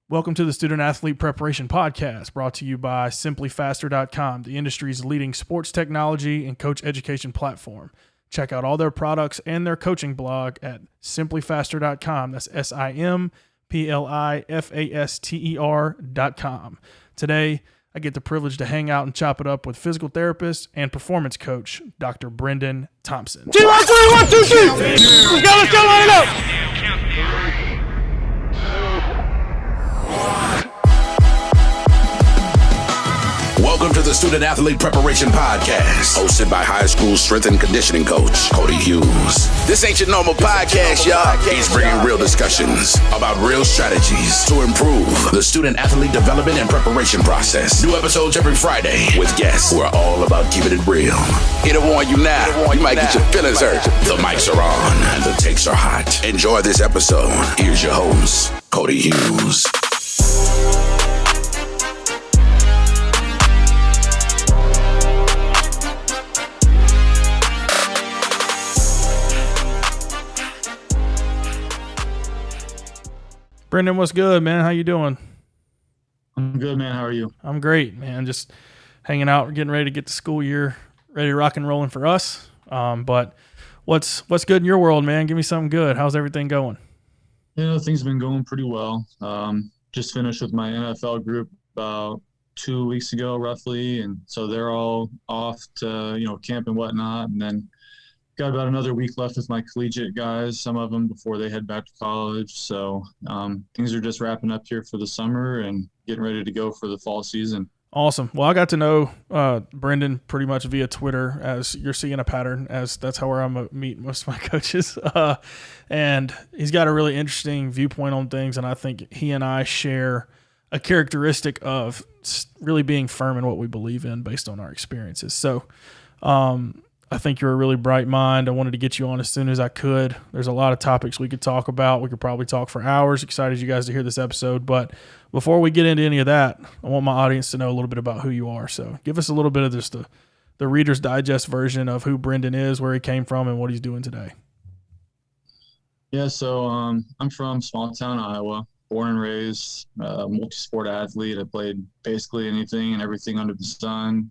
Welcome to the Student Athlete Preparation Podcast, brought to you by SimplyFaster.com, the industry's leading sports technology and coach education platform. Check out all their products and their coaching blog at SimplyFaster.com. That's SimplyFaster.com. Today, I get the privilege to hang out and chop it up with physical therapist and performance coach, Dr. Brendan Thompson. 2, 1, 3, 1, 2, 3. Let's go, line it up. Welcome to the Student Athlete Preparation Podcast, hosted by high school strength and conditioning coach Cody Hughes. This ain't your normal podcast, y'all. He's bringing real discussions about real strategies to improve the student athlete development and preparation process. New episodes every Friday with guests who are all about keeping it real. Here to warn you now, you might get your feelings hurt. The mics are on and the takes are hot. Enjoy this episode. Here's your host, Cody Hughes. Brendan, what's good, man? How you doing? I'm good, man. How are you? I'm great, man. Just hanging out, getting ready to get the school year ready to rock and rolling for us. But what's good in your world, man? Give me something good. How's everything going? Things have been going pretty well. Just finished with my NFL group about 2 weeks ago, roughly, and so they're all off to camp and whatnot, and then got about another week left with my collegiate guys, some of them before they head back to college. So things are just wrapping up here for the summer and getting ready to go for the fall season. Awesome. Well, I got to know Brendan pretty much via Twitter, as you're seeing a pattern, as that's how I'm meeting most of my coaches. And he's got a really interesting viewpoint on things, and I think he and I share a characteristic of really being firm in what we believe in based on our experiences. So I think you're a really bright mind. I wanted to get you on as soon as I could. There's a lot of topics we could talk about. We could probably talk for hours. Excited you guys to hear this episode. But before we get into any of that, I want my audience to know a little bit about who you are. So give us a little bit of just the Reader's Digest version of who Brendan is, where he came from, and what he's doing today. Yeah, so I'm from small town Iowa, born and raised, multi-sport athlete. I played basically anything and everything under the sun.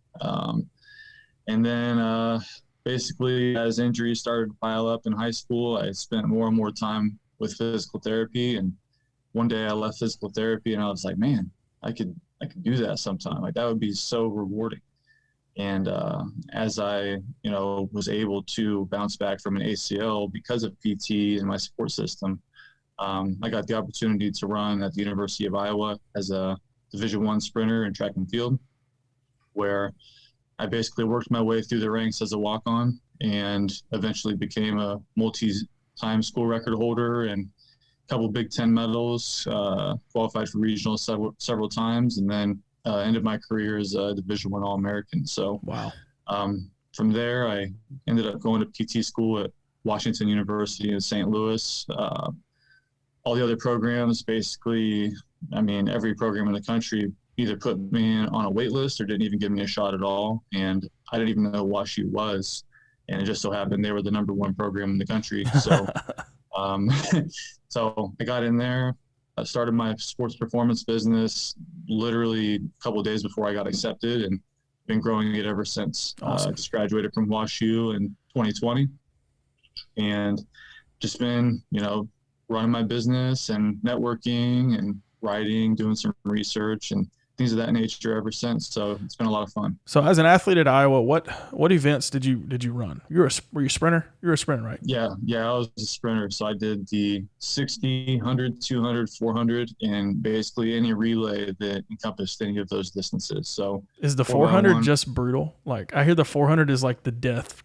And then basically, as injuries started to pile up in high school, I spent more and more time with physical therapy. And one day I left physical therapy and I was like, man, I could do that sometime. Like, that would be so rewarding. And as I, was able to bounce back from an ACL because of PT and my support system, I got the opportunity to run at the University of Iowa as a Division I sprinter in track and field, where I basically worked my way through the ranks as a walk-on and eventually became a multi-time school record holder and a couple Big Ten medals, qualified for regionals several times, and then ended my career as a Division I All-American. So wow. From there, I ended up going to PT school at Washington University in St. Louis. All the other programs, basically, every program in the country either put me on a wait list or didn't even give me a shot at all. And I didn't even know WashU was. And it just so happened they were the number one program in the country. So, so I got in there. I started my sports performance business literally a couple of days before I got accepted, and been growing it ever since. Awesome. I just graduated from WashU in 2020 and just been, running my business and networking and writing, doing some research and things of that nature ever since. So it's been a lot of fun. So as an athlete at Iowa, what events did you run? Were you a sprinter? You were a sprinter, right? Yeah, I was a sprinter. So I did the 60, 100, 200, 400, and basically any relay that encompassed any of those distances. So is the 400 just brutal? Like, I hear the 400 is like the death,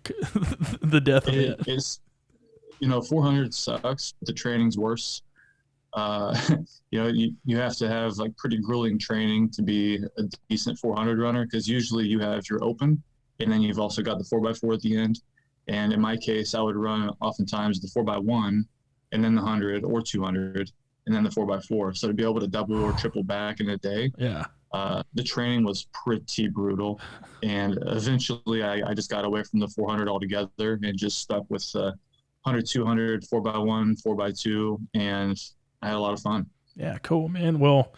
the death of it. It's, 400 sucks, but the training's worse. You have to have like pretty grueling training to be a decent 400 runner, because usually you have your open and then you've also got the 4x4 at the end. And in my case, I would run oftentimes the 4x1 and then the 100 or 200 and then the 4x4. So to be able to double or triple back in a day, the training was pretty brutal. And eventually I just got away from the 400 altogether and just stuck with 100, 200, 4x1, 4x2, and I had a lot of fun. Yeah, cool, man. Well,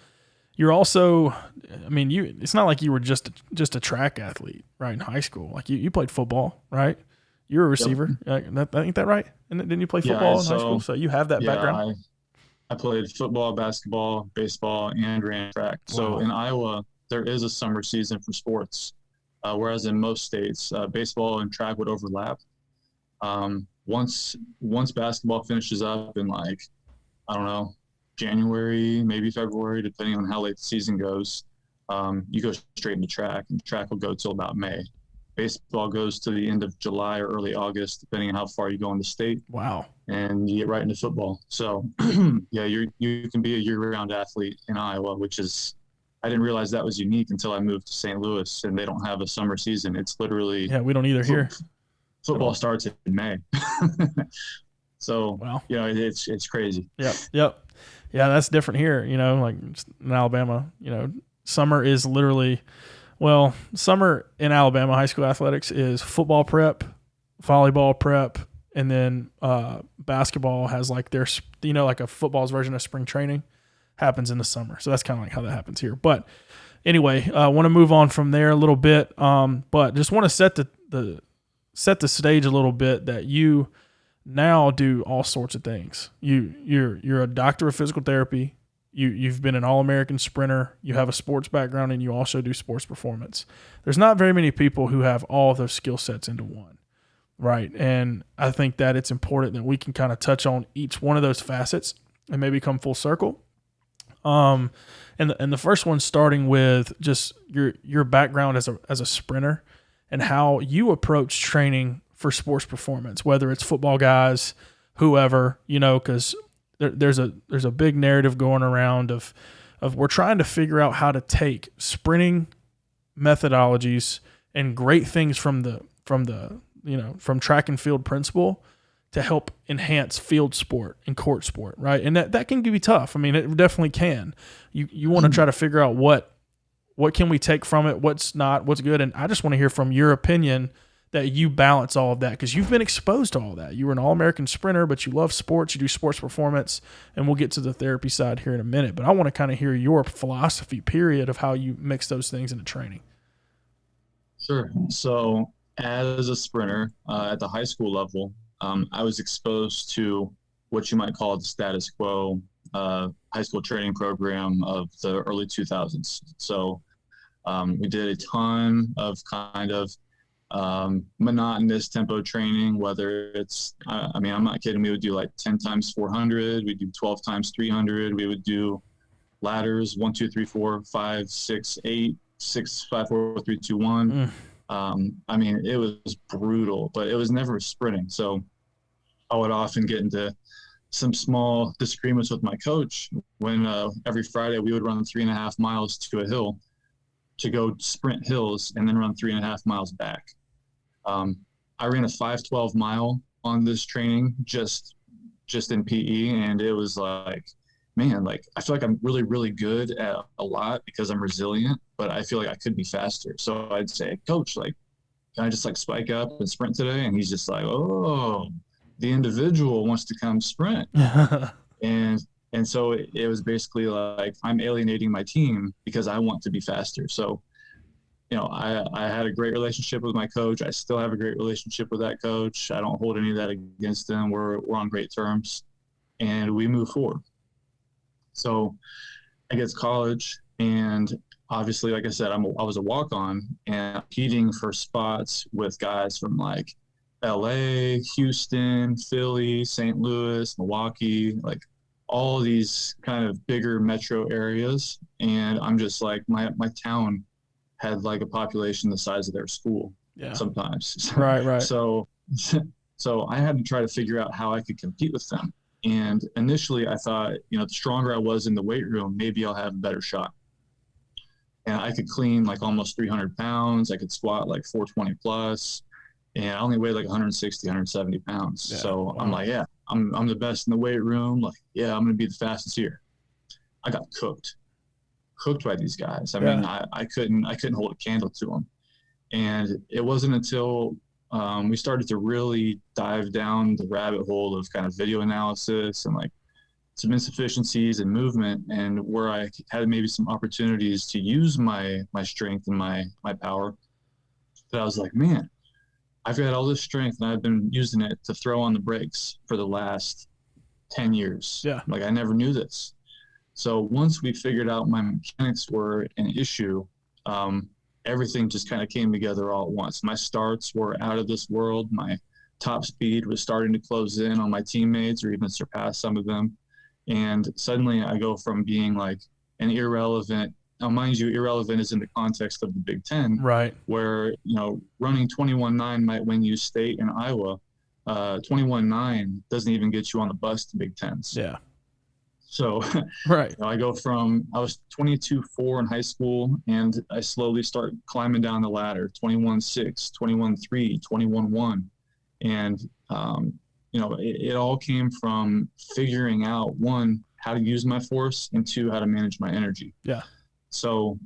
you're also, I mean, it's not like you were just a track athlete, right, in high school. Like you played football, right? You're a receiver. Yep. Ain't that right? And didn't you play football in high school? So you have that background? I played football, basketball, baseball, and ran track. Wow. So in Iowa, there is a summer season for sports, whereas in most states, baseball and track would overlap. Once basketball finishes up in like, I don't know, January, maybe February, depending on how late the season goes, you go straight into track, and track will go till about May. Baseball goes to the end of July or early August, depending on how far you go in the state. Wow. And you get right into football. So, yeah, you can be a year-round athlete in Iowa, which is, I didn't realize that was unique until I moved to St. Louis, and they don't have a summer season. It's literally we don't either here. Football starts in May. So, wow. It's crazy. Yep. Yeah, that's different here. Like in Alabama, summer is literally. Well, summer in Alabama high school athletics is football prep, volleyball prep, and then basketball has like their, like a football's version of spring training happens in the summer. So that's kind of like how that happens here. But anyway, I want to move on from there a little bit, but just want to set the stage a little bit that you now do all sorts of things. You're a doctor of physical therapy. You've been an All-American sprinter. You have a sports background, and you also do sports performance. There's not very many people who have all of those skill sets into one, right? And I think that it's important that we can kind of touch on each one of those facets and maybe come full circle. And the first one starting with just your background as a sprinter and how you approach training for sports performance, whether it's football guys, whoever, because there's a big narrative going around of we're trying to figure out how to take sprinting methodologies and great things from track and field principle to help enhance field sport and court sport, right? And that can be tough. I mean, it definitely can. You want to try to figure out what can we take from it, what's not, what's good, and I just want to hear from your opinion that you balance all of that because you've been exposed to all that. You were an All-American sprinter, but you love sports. You do sports performance, and we'll get to the therapy side here in a minute. But I want to kind of hear your philosophy, period, of how you mix those things into training. Sure. So as a sprinter at the high school level, I was exposed to what you might call the status quo high school training program of the early 2000s. So we did a ton of kind of monotonous tempo training, whether it's, I'm not kidding. We would do like 10 times 400. We'd do 12 times 300. We would do ladders, 1, 2, 3, 4, 5, 6, 8, 6, 5, 4, 3, 2, 1. It was brutal, but it was never sprinting. So I would often get into some small disagreements with my coach when every Friday we would run 3.5 miles to a hill to go sprint hills and then run 3.5 miles back. I ran a 5:12 mile on this training just in PE, and it was like, man, like I feel like I'm really, really good at a lot because I'm resilient, but I feel like I could be faster. So I'd say, Coach, like, can I just like spike up and sprint today? And he's just like, oh, the individual wants to come sprint. And so it was basically like I'm alienating my team because I want to be faster. So I had a great relationship with my coach. I still have a great relationship with that coach. I don't hold any of that against him. We're on great terms, and we move forward. So I get to college, and obviously, like I said, I was a walk-on and competing for spots with guys from like LA, Houston, Philly, St. Louis, Milwaukee, like all these kind of bigger metro areas. And I'm just like, my town had like a population the size of their school sometimes. Right. So I had to try to figure out how I could compete with them. And initially I thought, the stronger I was in the weight room, maybe I'll have a better shot. And I could clean like almost 300 pounds. I could squat like 420 plus, and I only weighed like 160, 170 pounds. Yeah, so wow. I'm like, yeah, I'm the best in the weight room. Like, yeah, I'm going to be the fastest here. I got cooked by these guys. I mean, I couldn't hold a candle to them. And it wasn't until we started to really dive down the rabbit hole of kind of video analysis and like some insufficiencies in movement, and where I had maybe some opportunities to use my strength and my power, that I was like, man, I've got all this strength and I've been using it to throw on the brakes for the last 10 years. Yeah. Like, I never knew this. So once we figured out my mechanics were an issue, everything just kind of came together all at once. My starts were out of this world. My top speed was starting to close in on my teammates or even surpass some of them. And suddenly I go from being like an irrelevant, now mind you, irrelevant is in the context of the Big Ten, Right. where, running 21.9 might win you state in Iowa. 21.9 doesn't even get you on the bus to Big Tens. Yeah. So Right. I go from, I was 22.4 in high school, and I slowly start climbing down the ladder, 21.6, 21.3, 21.1. And, it all came from figuring out, one, how to use my force, and two, how to manage my energy. Yeah. So,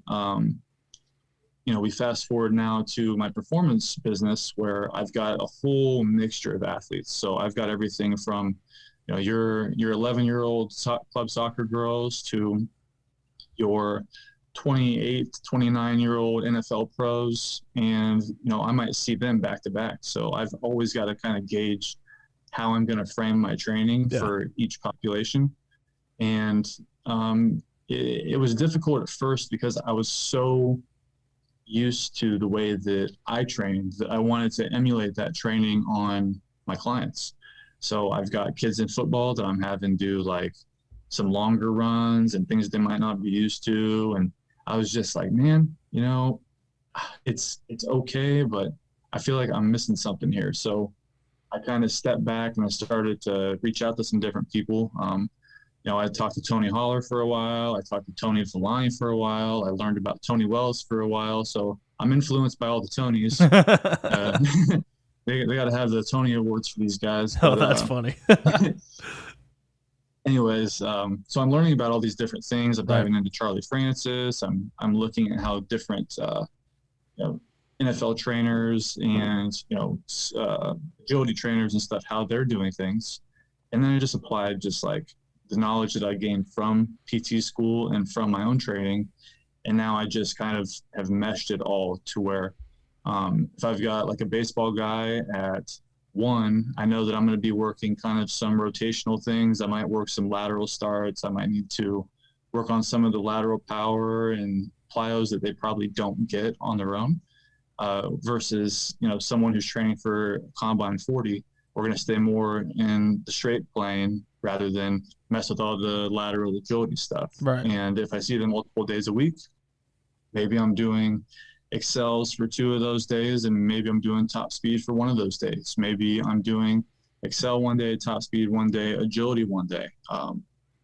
we fast forward now to my performance business, where I've got a whole mixture of athletes. So I've got everything from, your 11-year-old club soccer girls to your 28, 29-year-old NFL pros. And, I might see them back to back. So I've always got to kind of gauge how I'm going to frame my training for each population. And it was difficult at first because I was so used to the way that I trained that I wanted to emulate that training on my clients. So I've got kids in football that I'm having do like some longer runs and things they might not be used to. And I was just like, man, it's okay, but I feel like I'm missing something here. So I kind of stepped back and I started to reach out to some different people. I talked to Tony Holler for a while. I talked to Tony Valani for a while. I learned about Tony Wells for a while. So I'm influenced by all the Tonys. They got to have the Tony Awards for these guys. Oh, that's funny. Anyways, so I'm learning about all these different things. I'm diving into Charlie Francis. I'm looking at how different NFL trainers and agility trainers and stuff, how they're doing things. And then I just applied just like the knowledge that I gained from PT school and from my own training. And now I just kind of have meshed it all to where if I've got like a baseball guy at 1, I know that I'm going to be working kind of some rotational things. I might work some lateral starts. I might need to work on some of the lateral power and plyos that they probably don't get on their own versus, someone who's training for Combine 40. We're going to stay more in the straight plane rather than mess with all the lateral agility stuff. Right. And if I see them multiple days a week, maybe I'm doing excels for 2 of those days, and maybe I'm doing top speed for 1 of those days. Maybe I'm doing excel one day, top speed one day, agility one day.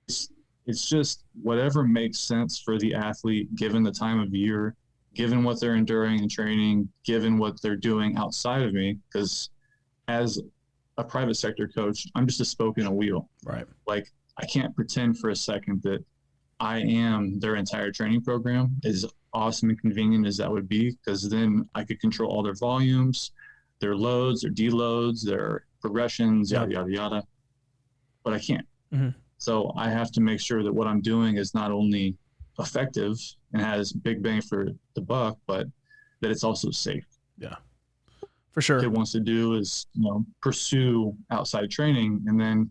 It's just whatever makes sense for the athlete, given the time of year, given what they're enduring in training, given what they're doing outside of me. Because as a private sector coach, I'm just a spoke in a wheel. Right. Like, I can't pretend for a second that I am their entire training program, as awesome and convenient as that would be, because then I could control all their volumes, their loads, their deloads, their progressions, yada, yada, yada. But I can't. Mm-hmm. So I have to make sure that what I'm doing is not only effective and has big bang for the buck, but that it's also safe. Yeah, for sure. What kid wants to do is, pursue outside training, and then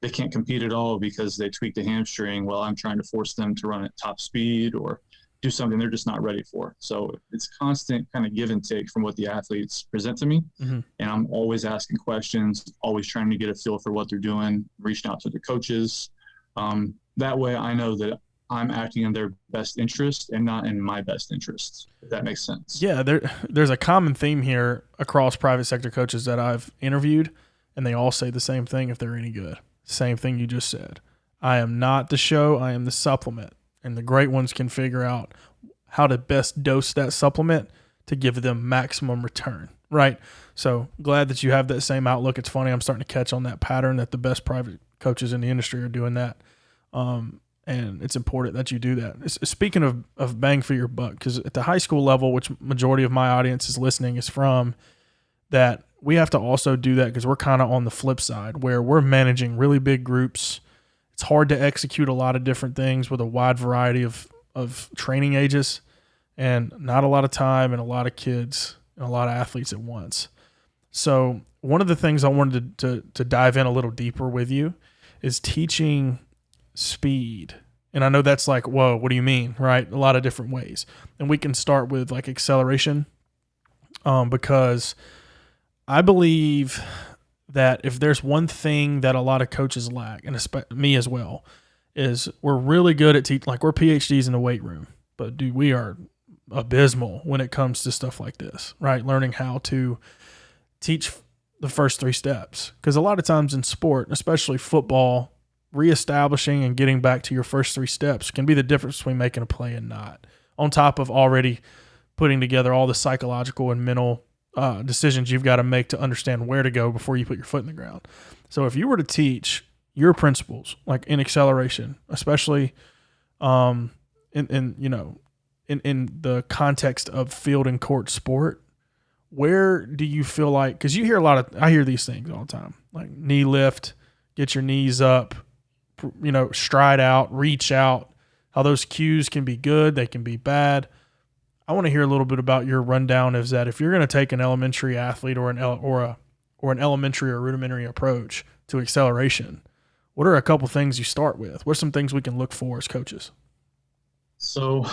they can't compete at all because they tweaked a hamstring while I'm trying to force them to run at top speed or do something they're just not ready for. So it's constant kind of give and take from what the athletes present to me. Mm-hmm. And I'm always asking questions, always trying to get a feel for what they're doing, reaching out to the coaches. That way I know that I'm acting in their best interest and not in my best interest, if that makes sense. Yeah, there's a common theme here across private sector coaches that I've interviewed, and they all say the same thing if they're any good. Same thing you just said. I am not the show, I am the supplement. And the great ones can figure out how to best dose that supplement to give them maximum return, right? So glad that you have that same outlook. It's funny, I'm starting to catch on that pattern that the best private coaches in the industry are doing that. And it's important that you do that. Speaking of bang for your buck, because at the high school level, which majority of my audience is listening is from, that we have to also do that because we're kind of on the flip side where we're managing really big groups. it's hard to execute a lot of different things with a wide variety of training ages and not a lot of time and a lot of kids and a lot of athletes at once. So one of the things I wanted to dive in a little deeper with you is teaching speed. And I know that's like, whoa, what do you mean, right? A lot of different ways. And we can start with like acceleration, because I believe that if there's one thing that a lot of coaches lack, and me as well, is we're really good at teaching. Like, we're PhDs in the weight room, but dude, we are abysmal when it comes to stuff like this, right? Learning how to teach the first 3 steps. Because a lot of times in sport, especially football, reestablishing and getting back to your first 3 steps can be the difference between making a play and not, on top of already putting together all the psychological and mental decisions you've got to make to understand where to go before you put your foot in the ground. So if you were to teach your principles, like in acceleration, especially in the context of field and court sport, where do you feel like, because you hear I hear these things all the time, like knee lift, get your knees up, stride out, reach out, how those cues can be good, they can be bad. I want to hear a little bit about your rundown. Is that if you're going to take an elementary athlete or an elementary or rudimentary approach to acceleration, what are a couple things you start with? What are some things we can look for as coaches? So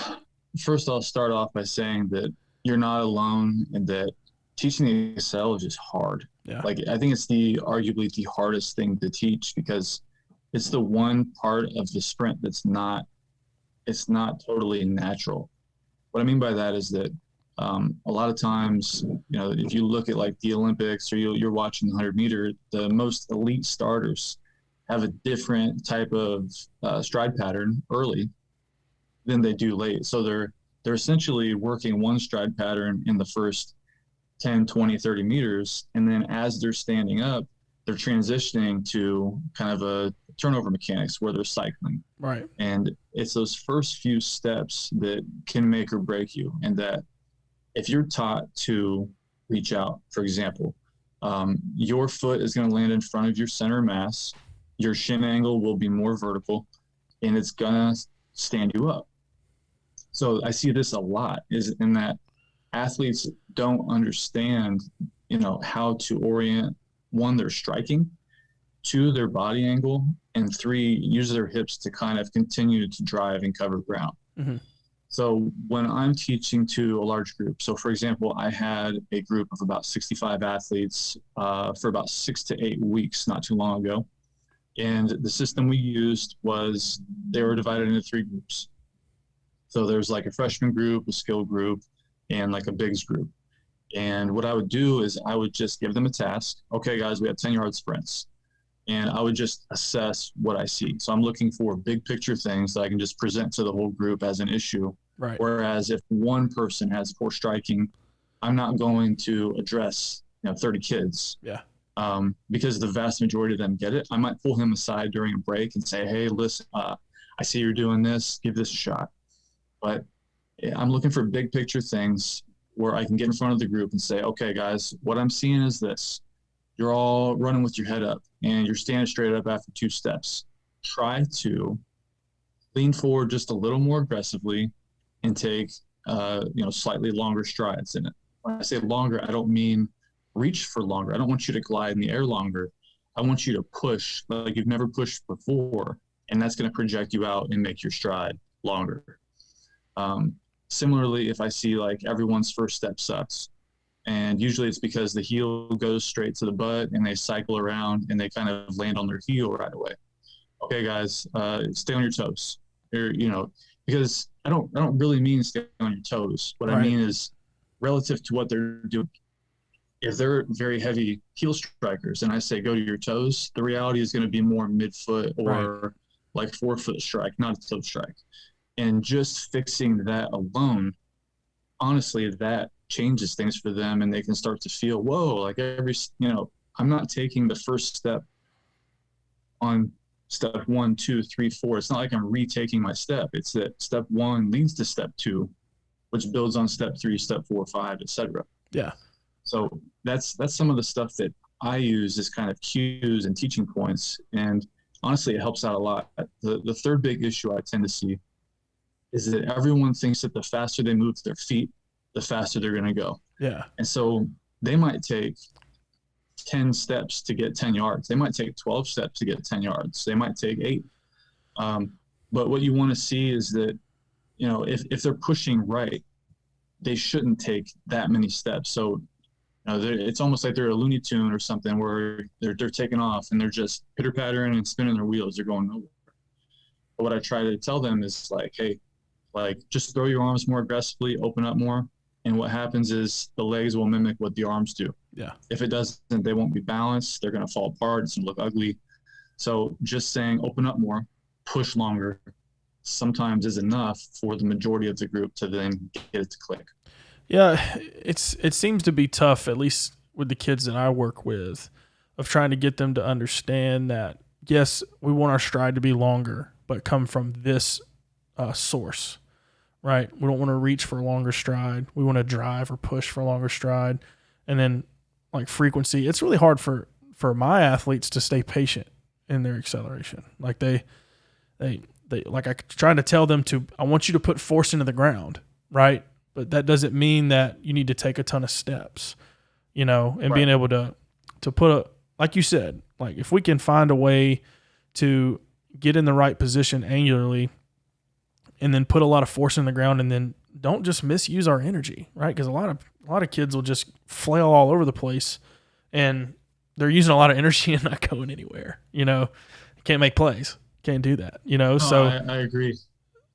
first, I'll start off by saying that you're not alone and that teaching the excel is just hard. Yeah. Like, I think it's arguably the hardest thing to teach, because it's the one part of the sprint it's not totally natural. What I mean by that is that a lot of times, if you look at like the Olympics, or you're watching the 100-meter, the most elite starters have a different type of stride pattern early than they do late. So they're essentially working one stride pattern in the first 10, 20, 30 meters. And then as they're standing up, they're transitioning to kind of a turnover mechanics where they're cycling. Right. And it's those first few steps that can make or break you. And that if you're taught to reach out, for example, your foot is going to land in front of your center of mass, your shin angle will be more vertical, and it's going to stand you up. So I see this a lot, is in that athletes don't understand, how to orient, 1, their striking, 2, their body angle, and 3, use their hips to kind of continue to drive and cover ground. Mm-hmm. So when I'm teaching to a large group, so for example, I had a group of about 65 athletes for about 6 to 8 weeks not too long ago. And the system we used was they were divided into 3 groups. So there's like a freshman group, a skill group, and like a bigs group. And what I would do is I would just give them a task. Okay, guys, we have 10-yard sprints. And I would just assess what I see. So I'm looking for big picture things that I can just present to the whole group as an issue. Right. Whereas if one person has poor striking, I'm not going to address 30 kids. Yeah. Because the vast majority of them get it. I might pull him aside during a break and say, hey, listen, I see you're doing this. Give this a shot. But I'm looking for big picture things where I can get in front of the group and say, okay, guys, what I'm seeing is this. You're all running with your head up and you're standing straight up after 2 steps. Try to lean forward just a little more aggressively and take, slightly longer strides in it. When I say longer, I don't mean reach for longer. I don't want you to glide in the air longer. I want you to push like you've never pushed before, and that's going to project you out and make your stride longer. Similarly, if I see like everyone's first step sucks, and usually it's because the heel goes straight to the butt and they cycle around and they kind of land on their heel right away. Okay, guys, stay on your toes. Because I don't really mean stay on your toes. What I mean is relative to what they're doing. If they're very heavy heel strikers and I say go to your toes, the reality is going to be more midfoot or like forefoot strike, not a toe strike. And just fixing that alone, honestly, that changes things for them, and they can start to feel, whoa, like I'm not taking the first step on step 1, 2, 3, 4. It's not like I'm retaking my step. It's that step 1 leads to step 2, which builds on step 3, step 4, 5, etc. Yeah. So that's some of the stuff that I use as kind of cues and teaching points. And honestly, it helps out a lot. The third big issue I tend to see is that everyone thinks that the faster they move their feet, the faster they're going to go. Yeah. And so they might take 10 steps to get 10 yards. They might take 12 steps to get 10 yards. They might take 8. But what you want to see is that, you know, if they're pushing right, they shouldn't take that many steps. So, you know, it's almost like they're a Looney Tune or something where they're taking off and they're just pitter-pattering and spinning their wheels. They're going nowhere. But what I try to tell them is like, hey, like just throw your arms more aggressively, open up more. And what happens is the legs will mimic what the arms do. Yeah. If it doesn't, they won't be balanced. They're going to fall apart. It's going to look ugly. So just saying open up more, push longer, sometimes is enough for the majority of the group to then get it to click. Yeah, it seems to be tough, at least with the kids that I work with, of trying to get them to understand that, yes, we want our stride to be longer, but come from this source, right? We don't want to reach for a longer stride. We want to drive or push for a longer stride. And then, like, frequency, it's really hard for my athletes to stay patient in their acceleration. Like, they like I try to tell them I want you to put force into the ground, right? But that doesn't mean that you need to take a ton of steps, you know, and being able to put like you said, like if we can find a way to get in the right position angularly and then put a lot of force in the ground and then don't just misuse our energy, right? Because a lot of kids will just flail all over the place and they're using a lot of energy and not going anywhere, you know, can't make plays. Can't do that, you know. So I agree.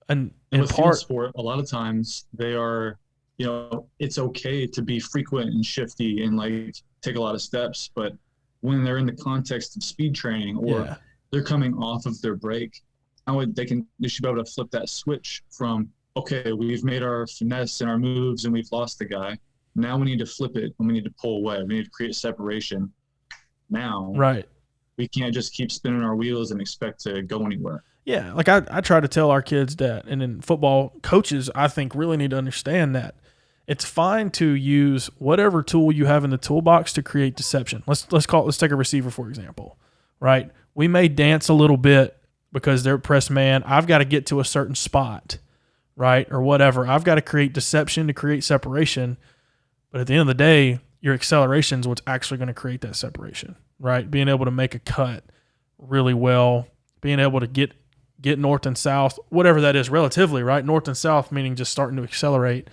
And with field sport, a lot of times they are, you know, it's okay to be frequent and shifty and like take a lot of steps, but when they're in the context of speed training or they're coming off of their break, they should be able to flip that switch from, okay, we've made our finesse and our moves and we've lost the guy. Now we need to flip it and we need to pull away. We need to create separation. Now, right. We can't just keep spinning our wheels and expect to go anywhere. Yeah, like I try to tell our kids that, and in football, coaches, I think, really need to understand that it's fine to use whatever tool you have in the toolbox to create deception. Let's take a receiver, for example, right? We may dance a little bit because they're press man. I've got to get to a certain spot, right, or whatever. I've got to create deception to create separation. But at the end of the day, your acceleration is what's actually going to create that separation, right? Being able to make a cut really well, being able to get north and south, whatever that is relatively, right? North and south meaning just starting to accelerate.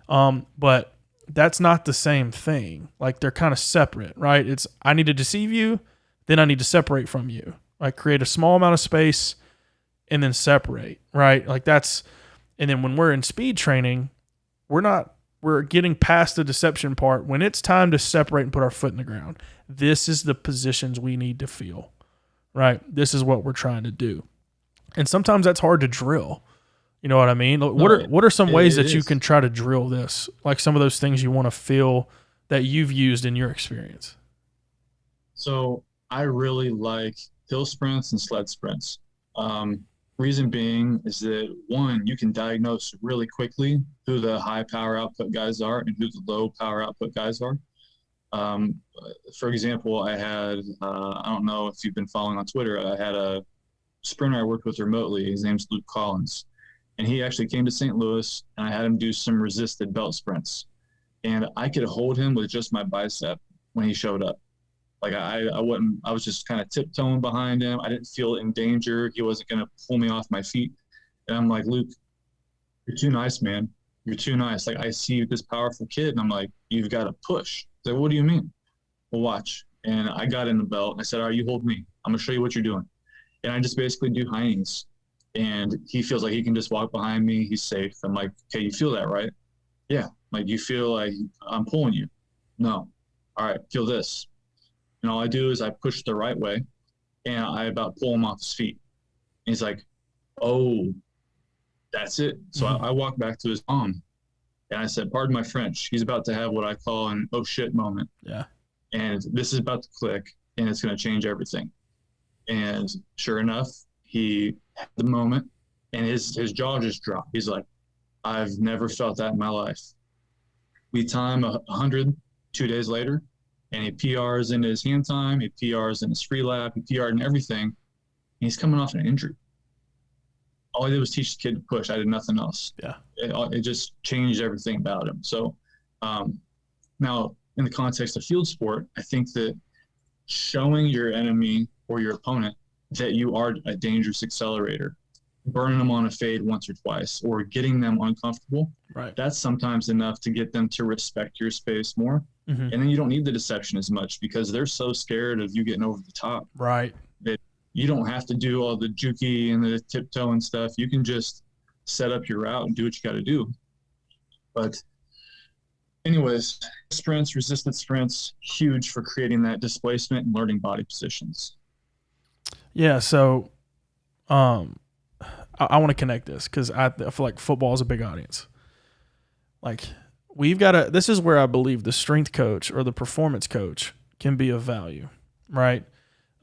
But that's not the same thing. Like they're kind of separate, right? It's I need to deceive you, then I need to separate from you. Like create a small amount of space and then separate, right? Like that's, and then when we're in speed training, we're getting past the deception part. When it's time to separate and put our foot in the ground, this is the positions we need to feel, right? This is what we're trying to do. And sometimes that's hard to drill. You know what I mean? What are some ways that you can try to drill this? Like some of those things you want to feel that you've used in your experience. So I really like hill sprints and sled sprints. Reason being is that, one, you can diagnose really quickly who the high power output guys are and who the low power output guys are. For example, I had, I don't know if you've been following on Twitter, I had a sprinter I worked with remotely. His name's Luke Collins. And he actually came to St. Louis, and I had him do some resisted belt sprints. And I could hold him with just my bicep when he showed up. Like I was just kind of tiptoeing behind him. I didn't feel in danger. He wasn't going to pull me off my feet. And I'm like, Luke, you're too nice, man. You're too nice. Like I see this powerful kid, and I'm like, you've got to push. He's like, what do you mean? Well, watch. And I got in the belt. And I said, all right, you hold me. I'm going to show you what you're doing. And I just basically do high knees. And he feels like he can just walk behind me. He's safe. I'm like, okay, you feel that, right? Yeah. Like, you feel like I'm pulling you? No. All right, feel this. And all I do is I push the right way, and I about pull him off his feet. And he's like, oh, that's it. So I walk back to his mom, and I said, pardon my French. He's about to have what I call an oh shit moment. Yeah. And this is about to click, and it's going to change everything. And sure enough, he had the moment, and his jaw just dropped. He's like, I've never felt that in my life. We time 100 2 days later, and he PRs in his hand time, he PRs in his free lap, he PR'd in everything. he's coming off an injury. All I did was teach the kid to push. I did nothing else. Yeah. It just changed everything about him. So now in the context of field sport, I think that showing your enemy or your opponent that you are a dangerous accelerator, burning them on a fade once or twice, or getting them uncomfortable, right, that's sometimes enough to get them to respect your space more. Mm-hmm. And then you don't need the deception as much because they're so scared of you getting over the top. Right. That you don't have to do all the jukey and the tiptoe and stuff. You can just set up your route and do what you got to do. But anyways, sprints, resisted sprints, huge for creating that displacement and learning body positions. Yeah, so I want to connect this because I feel like football is a big audience. Like, we've got to – this is where I believe the strength coach or the performance coach can be of value, right,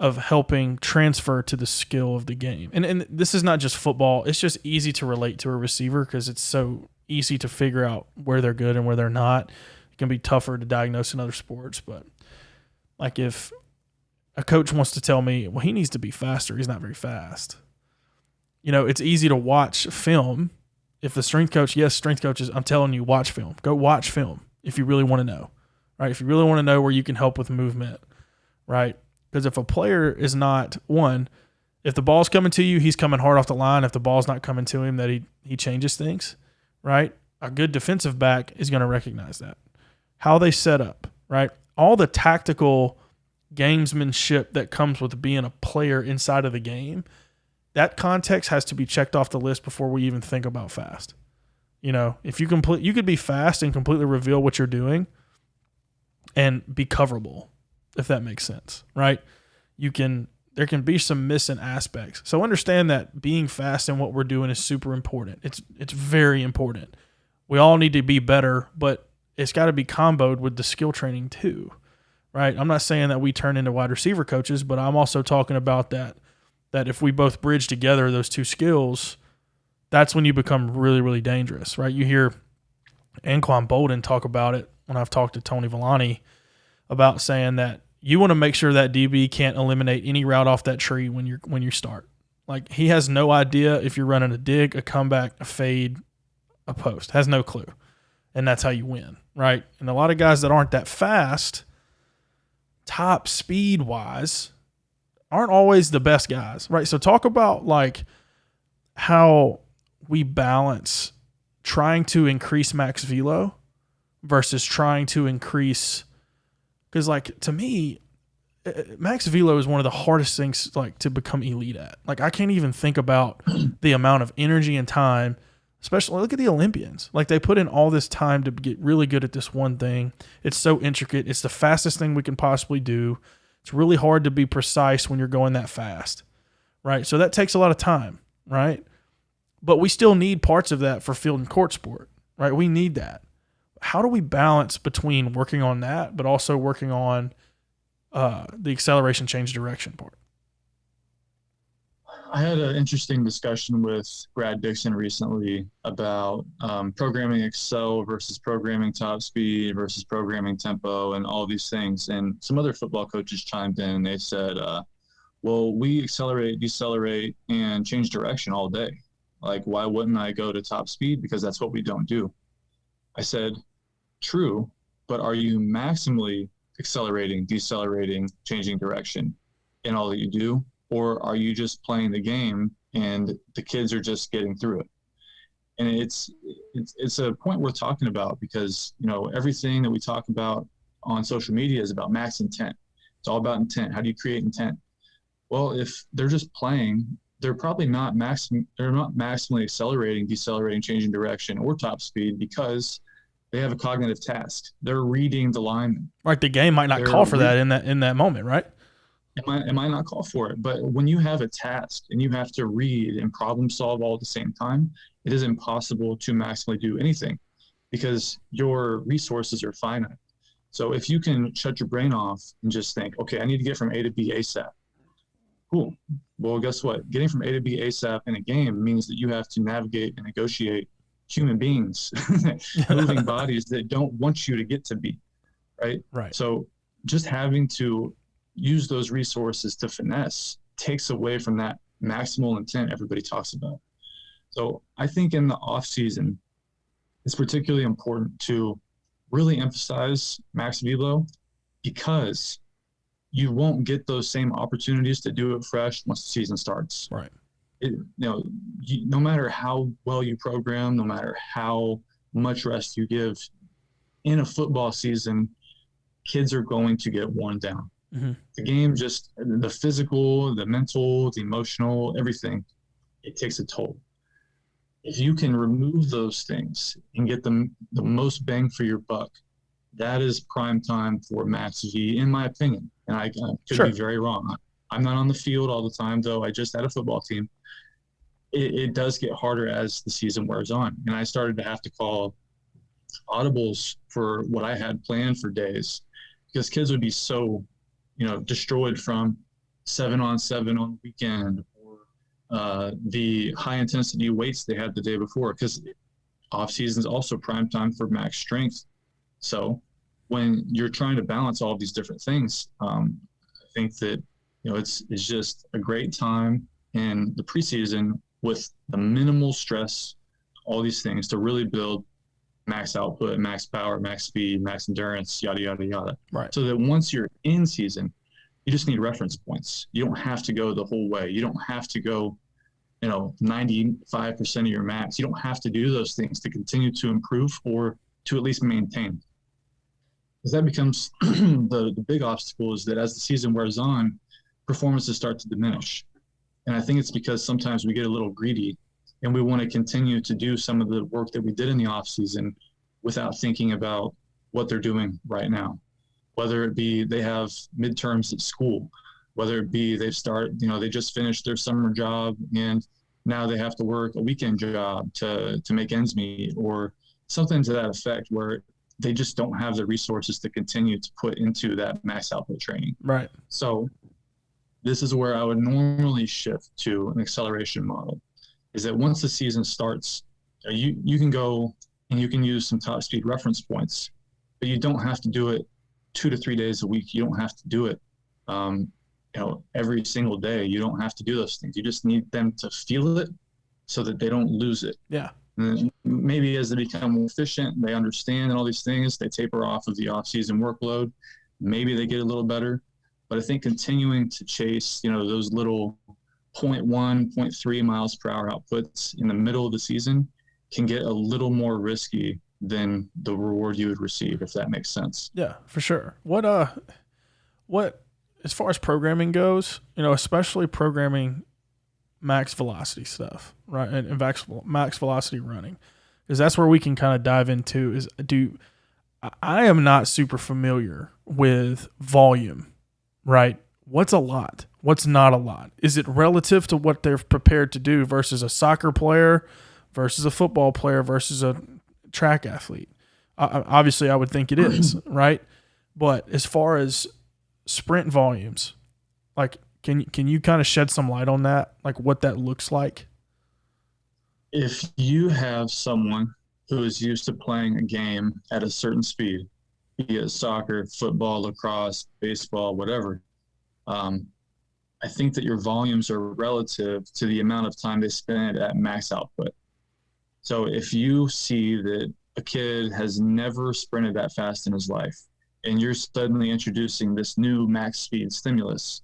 of helping transfer to the skill of the game. And this is not just football. It's just easy to relate to a receiver because it's so easy to figure out where they're good and where they're not. It can be tougher to diagnose in other sports. But, like, if a coach wants to tell me, well, he needs to be faster, he's not very fast. You know, it's easy to watch film. If the strength coaches, I'm telling you, watch film. Go watch film if you really want to know, right? If you really want to know where you can help with movement, right? Because if a player is not, if the ball's coming to you, he's coming hard off the line. If the ball's not coming to him, that he changes things, right? A good defensive back is going to recognize that. How they set up, right? All the tactical gamesmanship that comes with being a player inside of the game, that context has to be checked off the list before we even think about fast. You know, if you could be fast and completely reveal what you're doing and be coverable, if that makes sense, right? There can be some missing aspects. So understand that being fast in what we're doing is super important. It's very important. We all need to be better, but it's got to be comboed with the skill training too, right? I'm not saying that we turn into wide receiver coaches, but I'm also talking about that if we both bridge together those two skills, that's when you become really, really dangerous, right? You hear Anquan Bolden talk about it when I've talked to Tony Villani about saying that you want to make sure that DB can't eliminate any route off that tree when you start. Like, he has no idea if you're running a dig, a comeback, a fade, a post. Has no clue. And that's how you win, right? And a lot of guys that aren't that fast, top speed-wise, aren't always the best guys, right? So talk about, like, how we balance trying to increase max velo versus trying to increase – because, like, to me, max velo is one of the hardest things, like, to become elite at. Like, I can't even think about the amount of energy and time, especially look at the Olympians. Like, they put in all this time to get really good at this one thing. It's so intricate. It's the fastest thing we can possibly do. It's really hard to be precise when you're going that fast, right? So that takes a lot of time, right? But we still need parts of that for field and court sport, right? We need that. How do we balance between working on that but also working on the acceleration change direction part? I had an interesting discussion with Brad Dixon recently about programming Excel versus programming top speed versus programming tempo and all these things. And some other football coaches chimed in and they said, well, we accelerate, decelerate, and change direction all day. Like, why wouldn't I go to top speed? Because that's what we don't do. I said, true, but are you maximally accelerating, decelerating, changing direction in all that you do? Or are you just playing the game and the kids are just getting through it? And it's a point worth talking about because, you know, everything that we talk about on social media is about max intent. It's all about intent. How do you create intent? Well, if they're just playing, they're probably not maximally accelerating, decelerating, changing direction, or top speed because they have a cognitive task. They're reading the lineman. Right, the game might not call for that in that moment, right? It might not call for it, but when you have a task and you have to read and problem solve all at the same time, it is impossible to maximally do anything because your resources are finite. So if you can shut your brain off and just think, okay, I need to get from A to B ASAP. Cool. Well, guess what? Getting from A to B ASAP in a game means that you have to navigate and negotiate human beings, moving bodies that don't want you to get to B, right? Right. So just having to use those resources to finesse takes away from that maximal intent everybody talks about. So I think in the off season, it's particularly important to really emphasize max velo, because you won't get those same opportunities to do it fresh once the season starts. Right. No matter how well you program, no matter how much rest you give, in a football season, kids are going to get worn down. Mm-hmm. The game, just the physical, the mental, the emotional, everything, it takes a toll. If you can remove those things and get the most bang for your buck, that is prime time for max V, in my opinion. And I could be very wrong. I'm not on the field all the time, though. I just had a football team. It does get harder as the season wears on. And I started to have to call audibles for what I had planned for days, because kids would be so, destroyed from 7-on-7 on the weekend, or the high intensity weights they had the day before, because off season is also prime time for max strength. So when you're trying to balance all of these different things, I think that, it's just a great time in the preseason with the minimal stress, all these things to really build max output, max power, max speed, max endurance, yada, yada, yada. Right. So that once you're in season, you just need reference points. You don't have to go the whole way. You don't have to go, 95% of your max. You don't have to do those things to continue to improve or to at least maintain. Because that becomes the big obstacle, is that as the season wears on, performances start to diminish. And I think it's because sometimes we get a little greedy and we want to continue to do some of the work that we did in the off season without thinking about what they're doing right now. Whether it be they have midterms at school, whether it be they just finished their summer job and now they have to work a weekend job to make ends meet, or something to that effect, where they just don't have the resources to continue to put into that max output training. Right. So this is where I would normally shift to an acceleration model, is that once the season starts, you can go and you can use some top speed reference points, but you don't have to do it 2 to 3 days a week. You don't have to do it, every single day. You don't have to do those things. You just need them to feel it so that they don't lose it. Yeah. And maybe as they become more efficient, they understand and all these things, they taper off of the off-season workload. Maybe they get a little better. But I think continuing to chase, those little 0.1, 0.3 miles per hour outputs in the middle of the season can get a little more risky than the reward you would receive, if that makes sense. Yeah, for sure. What as far as programming goes, especially programming max velocity stuff, right? And max velocity running, because that's where we can kind of dive into I am not super familiar with volume, right? What's a lot? What's not a lot? Is it relative to what they're prepared to do versus a soccer player versus a football player versus a track athlete? Obviously, I would think it is, right? But as far as sprint volumes, like, can you kind of shed some light on that, like what that looks like? If you have someone who is used to playing a game at a certain speed, be it soccer, football, lacrosse, baseball, whatever, I think that your volumes are relative to the amount of time they spend at max output. So if you see that a kid has never sprinted that fast in his life, and you're suddenly introducing this new max speed stimulus,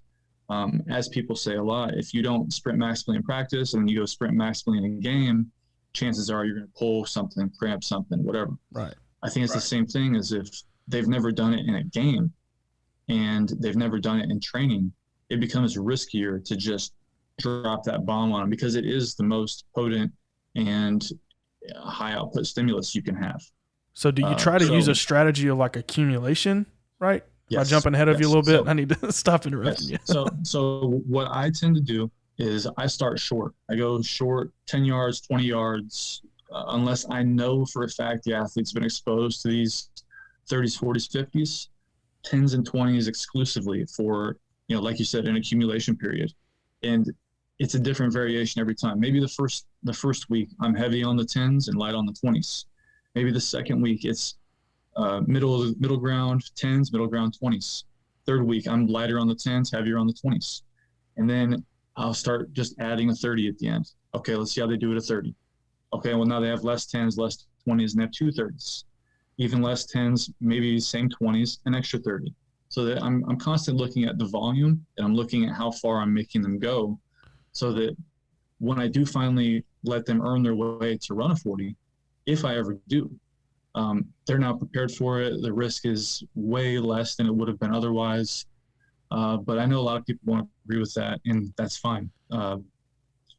as people say a lot, if you don't sprint maximally in practice and you go sprint maximally in a game, chances are you're going to pull something, cramp something, whatever. Right. I think it's the same thing as if they've never done it in a game and they've never done it in training. It becomes riskier to just drop that bomb on them, because it is the most potent and high output stimulus you can have. So do you try to use a strategy of like accumulation, right? Yes, Am I jumping ahead of you a little bit? I need to stop interrupting you. So what I tend to do is I start short. I go short, 10 yards, 20 yards, unless I know for a fact the athlete's been exposed to these 30s, 40s, 50s, 10s and 20s exclusively for, like you said, an accumulation period. And it's a different variation every time. Maybe the first week I'm heavy on the 10s and light on the 20s. Maybe the second week it's middle ground 10s, middle ground 20s. Third week I'm lighter on the 10s, heavier on the 20s. And then I'll start just adding a 30 at the end. Okay, let's see how they do it at 30. Okay, well, now they have less 10s, less 20s, and they have 2 30s. Even less 10s, maybe same 20s, an extra 30. So that I'm constantly looking at the volume, and I'm looking at how far I'm making them go, so that when I do finally let them earn their way to run a 40, if I ever do, they're now prepared for it. The risk is way less than it would have been otherwise. But I know a lot of people won't agree with that, and that's fine.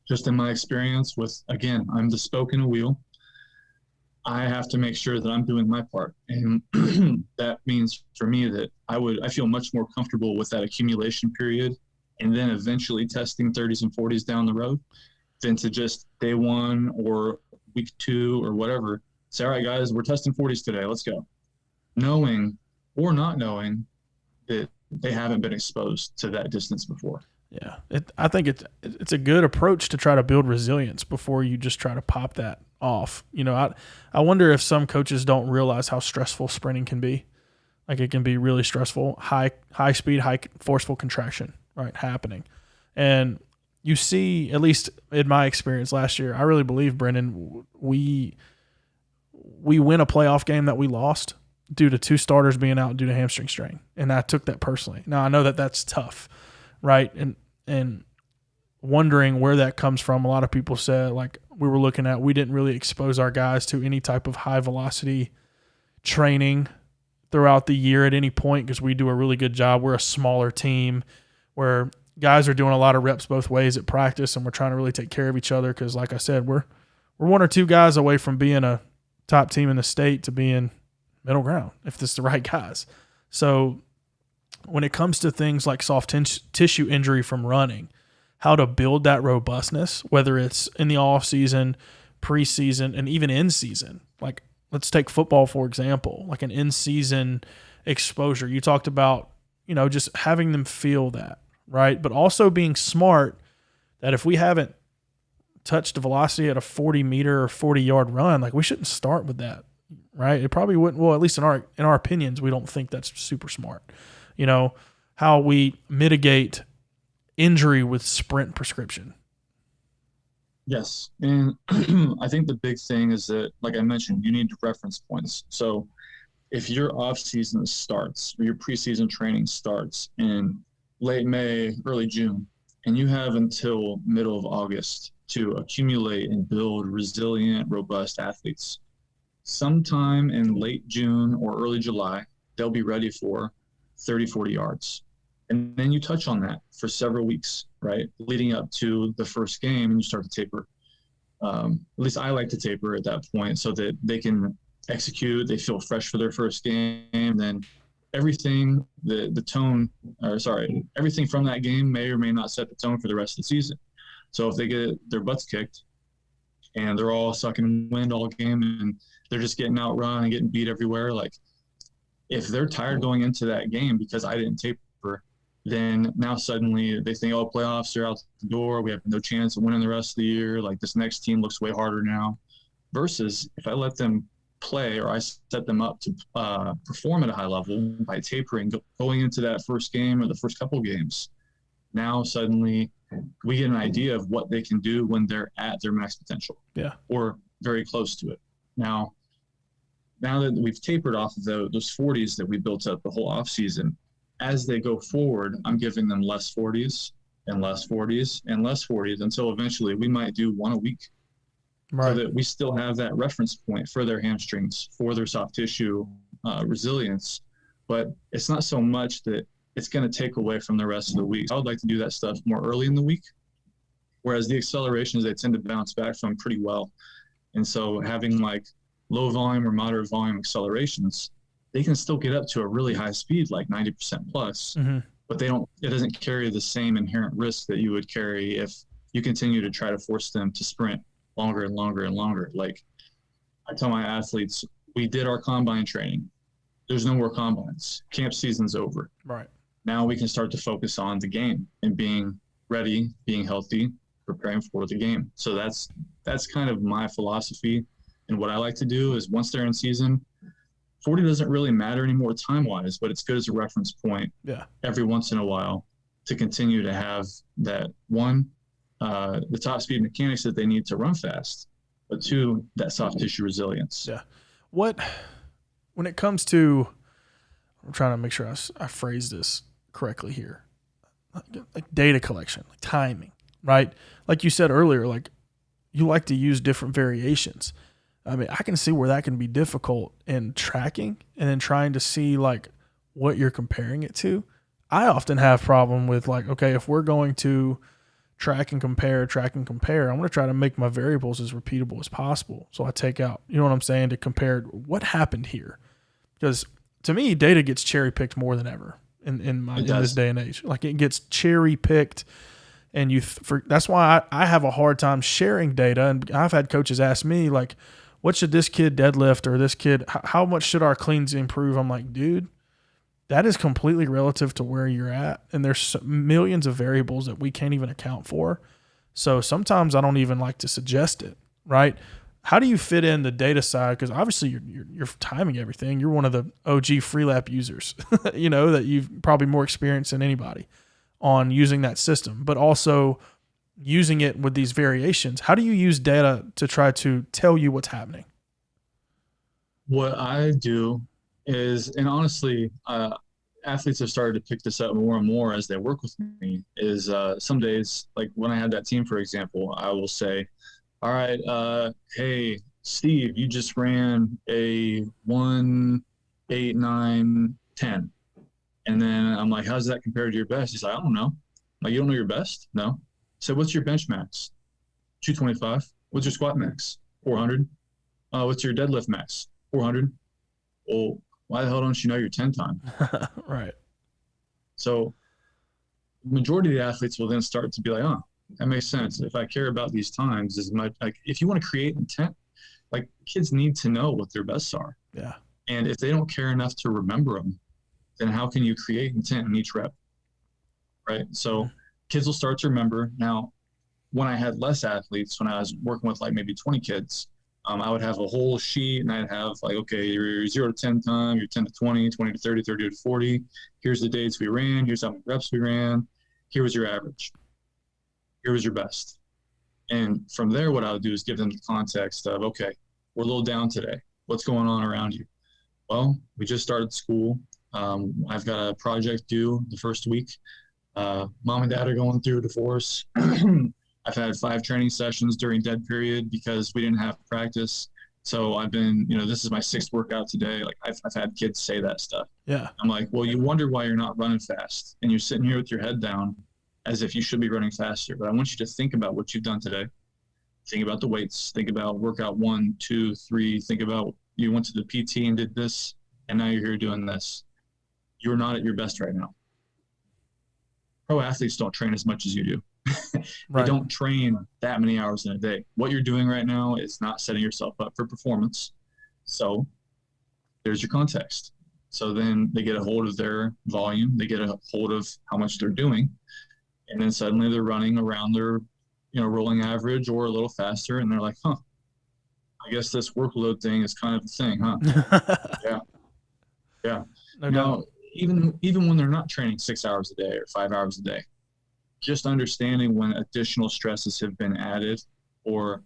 Just in my experience with, again, I'm the spoke in a wheel. I have to make sure that I'm doing my part. And that means for me that I feel much more comfortable with that accumulation period and then eventually testing 30s and 40s down the road than to just day one or week 2 or whatever. Say, all right, guys, we're testing 40s today. Let's go. Knowing or not knowing that they haven't been exposed to that distance before. Yeah, I think it's a good approach to try to build resilience before you just try to pop that off. You know, I wonder if some coaches don't realize how stressful sprinting can be. Like, it can be really stressful, high speed, high forceful contraction, right, happening. And you see, at least in my experience last year, I really believe, Brendan, we win a playoff game that we lost due to 2 starters being out due to hamstring strain. And I took that personally. Now, I know that that's tough, right? And wondering where that comes from. A lot of people said, like, we didn't really expose our guys to any type of high velocity training throughout the year at any point, because we do a really good job. We're a smaller team where guys are doing a lot of reps both ways at practice, and we're trying to really take care of each other because, like I said, we're 1 or 2 guys away from being a top team in the state to being middle ground, if it's the right guys. So when it comes to things like soft tissue injury from running, how to build that robustness, whether it's in the off season, preseason, and even in season. Like, let's take football, for example, like an in-season exposure. You talked about, you know, just having them feel that, right? But also being smart that if we haven't touched the velocity at a 40-meter or 40-yard run, like, we shouldn't start with that, right? It probably wouldn't. Well, at least in our opinions, we don't think that's super smart. You know, how we mitigate injury with sprint prescription. Yes. And I think the big thing is that, like I mentioned, you need reference points. So if your off season starts or your preseason training starts in late May, early June, and you have until middle of August to accumulate and build resilient, robust athletes, sometime in late June or early July, they'll be ready for 30, 40 yards. And then you touch on that for several weeks, right, leading up to the first game, and you start to taper. At least I like to taper at that point so that they can execute, they feel fresh for their first game. Then everything, everything from that game may or may not set the tone for the rest of the season. So if they get their butts kicked and they're all sucking wind all game and they're just getting outrun and getting beat everywhere, like, if they're tired going into that game because I didn't taper, then now suddenly they think, oh, playoffs are out the door. We have no chance of winning the rest of the year. Like, this next team looks way harder now. Versus if I let them play or I set them up to perform at a high level by tapering, going into that first game or the first couple games, now suddenly we get an idea of what they can do when they're at their max potential. Yeah. Or very close to it. Now that we've tapered off of those 40s that we built up the whole off season, as they go forward, I'm giving them less 40s and less 40s and less 40s until eventually we might do 1 a week. Right. So that we still have that reference point for their hamstrings, for their soft tissue resilience. But it's not so much that it's going to take away from the rest of the week. I would like to do that stuff more early in the week, whereas the accelerations, they tend to bounce back from pretty well. And so having like low volume or moderate volume accelerations, they can still get up to a really high speed, like 90% plus, but it doesn't carry the same inherent risk that you would carry if you continue to try to force them to sprint longer and longer and longer. Like, I tell my athletes, we did our combine training. There's no more combines. Camp season's over. Right. Now we can start to focus on the game and being ready, being healthy, preparing for the game. So that's kind of my philosophy. And what I like to do is once they're in season, 40 doesn't really matter anymore time-wise, but it's good as a reference point every once in a while to continue to have that one, the top speed mechanics that they need to run fast, but two, that soft tissue resilience. Yeah. When it comes to, I'm trying to make sure I phrase this correctly here, like data collection, like timing, right? Like you said earlier, like you like to use different variations. I mean, I can see where that can be difficult in tracking and then trying to see like what you're comparing it to. I often have problem with like, okay, if we're going to track and compare, I'm going to try to make my variables as repeatable as possible. So I take out, you know what I'm saying, to compare what happened here. Because to me, data gets cherry picked more than ever in this day and age. Like it gets cherry picked, and that's why I have a hard time sharing data. And I've had coaches ask me like, what should this kid deadlift, or this kid, how much should our cleans improve? I'm like, dude, that is completely relative to where you're at. And there's millions of variables that we can't even account for. So sometimes I don't even like to suggest it, right? How do you fit in the data side? Because obviously you're timing everything. You're one of the OG free lap users, you know, that you've probably more experience than anybody on using that system, but also using it with these variations. How do you use data to try to tell you what's happening? What I do is, and honestly, athletes have started to pick this up more and more as they work with me, is some days, like when I had that team, for example, I will say, all right, hey, Steve, you just ran a 1, 8, 9, 10. And then I'm like, how does that compare to your best? He's like, I don't know. I'm like, you don't know your best? No. So what's your bench max? 225. What's your squat max? 400. What's your deadlift max? 400. Well, why the hell don't you know your 10 time? Right. So the majority of the athletes will then start to be like, oh, that makes sense. If I care about these times as much, like if you want to create intent, like kids need to know what their bests are. Yeah. And if they don't care enough to remember them, then how can you create intent in each rep? Right. So kids will start to remember. Now, when I had less athletes, when I was working with like maybe 20 kids, I would have a whole sheet and I'd have like, okay, your 0 to 10 time, your 10 to 20, 20 to 30, 30 to 40. Here's the dates we ran. Here's how many reps we ran. Here was your average. Here was your best. And from there, what I would do is give them the context of, okay, we're a little down today. What's going on around you? Well, we just started school. I've got a project due the first week. Mom and dad are going through a divorce. I've had 5 training sessions during dead period because we didn't have practice. So I've been, this is my 6th workout today. Like I've had kids say that stuff. Yeah. I'm like, well, you wonder why you're not running fast and you're sitting here with your head down as if you should be running faster. But I want you to think about what you've done today. Think about the weights. Think about workout 1, 2, 3. Think about you went to the PT and did this, and now you're here doing this. You're not at your best right now. Pro athletes don't train as much as you do. They don't train that many hours in a day. What you're doing right now is not setting yourself up for performance. So there's your context. So then they get a hold of their volume. They get a hold of how much they're doing. And then suddenly they're running around their, rolling average or a little faster. And they're like, I guess this workload thing is kind of a thing, huh? Yeah. Now, even when they're not training 6 hours a day or 5 hours a day, just understanding when additional stresses have been added, or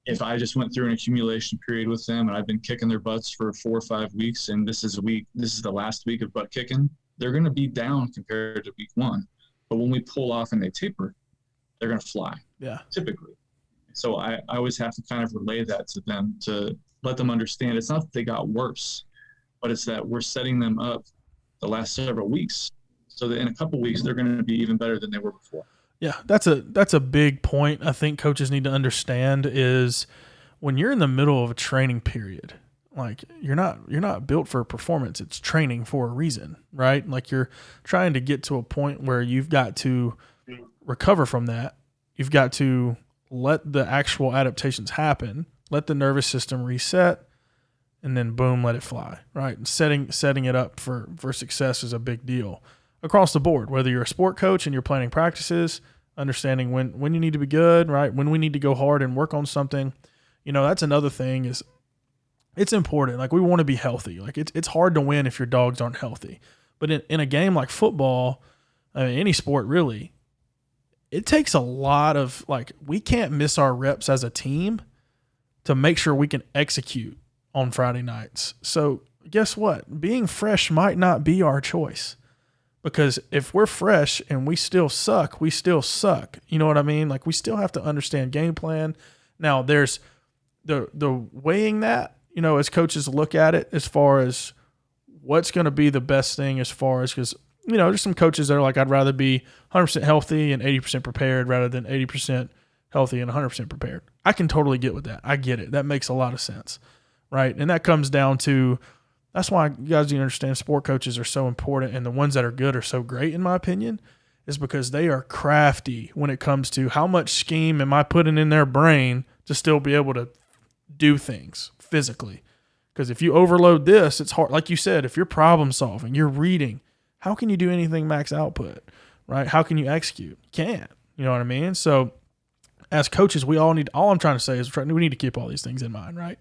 if I just went through an accumulation period with them and I've been kicking their butts for 4 or 5 weeks, and this is the last week of butt kicking, they're going to be down compared to week 1. But when we pull off and they taper, they're going to fly. Yeah. Typically. So I always have to kind of relay that to them to let them understand it's not that they got worse, but it's that we're setting them up the last several weeks so that in a couple of weeks they're going to be even better than they were before. Yeah, that's a big point I think coaches need to understand is when you're in the middle of a training period, like you're not built for performance. It's training for a reason, right? Like you're trying to get to a point where you've got to recover from that. You've got to let the actual adaptations happen, let the nervous system reset, and then boom, let it fly, right? And setting it up for success is a big deal across the board, whether you're a sport coach and you're planning practices, understanding when you need to be good, right? When we need to go hard and work on something. That's another thing is it's important. Like we want to be healthy. Like it's hard to win if your dogs aren't healthy. But in a game like football, I mean, any sport really, it takes a lot of, like, we can't miss our reps as a team to make sure we can execute on Friday nights. So guess what? Being fresh might not be our choice, because if we're fresh and we still suck, we still suck. You know what I mean? Like, we still have to understand game plan. Now there's the weighing that, you know, as coaches look at it as far as what's going to be the best thing, as far as, because, you know, there's some coaches that are like, I'd rather be 100% healthy and 80% prepared rather than 80% healthy and 100% prepared. I can totally get with that. I get it. That makes a lot of sense, right? And that comes down to, that's why you guys need to understand sport coaches are so important, and the ones that are good are so great, in my opinion, is because they are crafty when it comes to how much scheme am I putting in their brain to still be able to do things physically. Because if you overload this, it's hard. Like you said, if you're problem solving, you're reading, how can you do anything max output, right? How can you execute? You can't. You know what I mean? So as coaches, we all need, all I'm trying to say is we need to keep all these things in mind, right?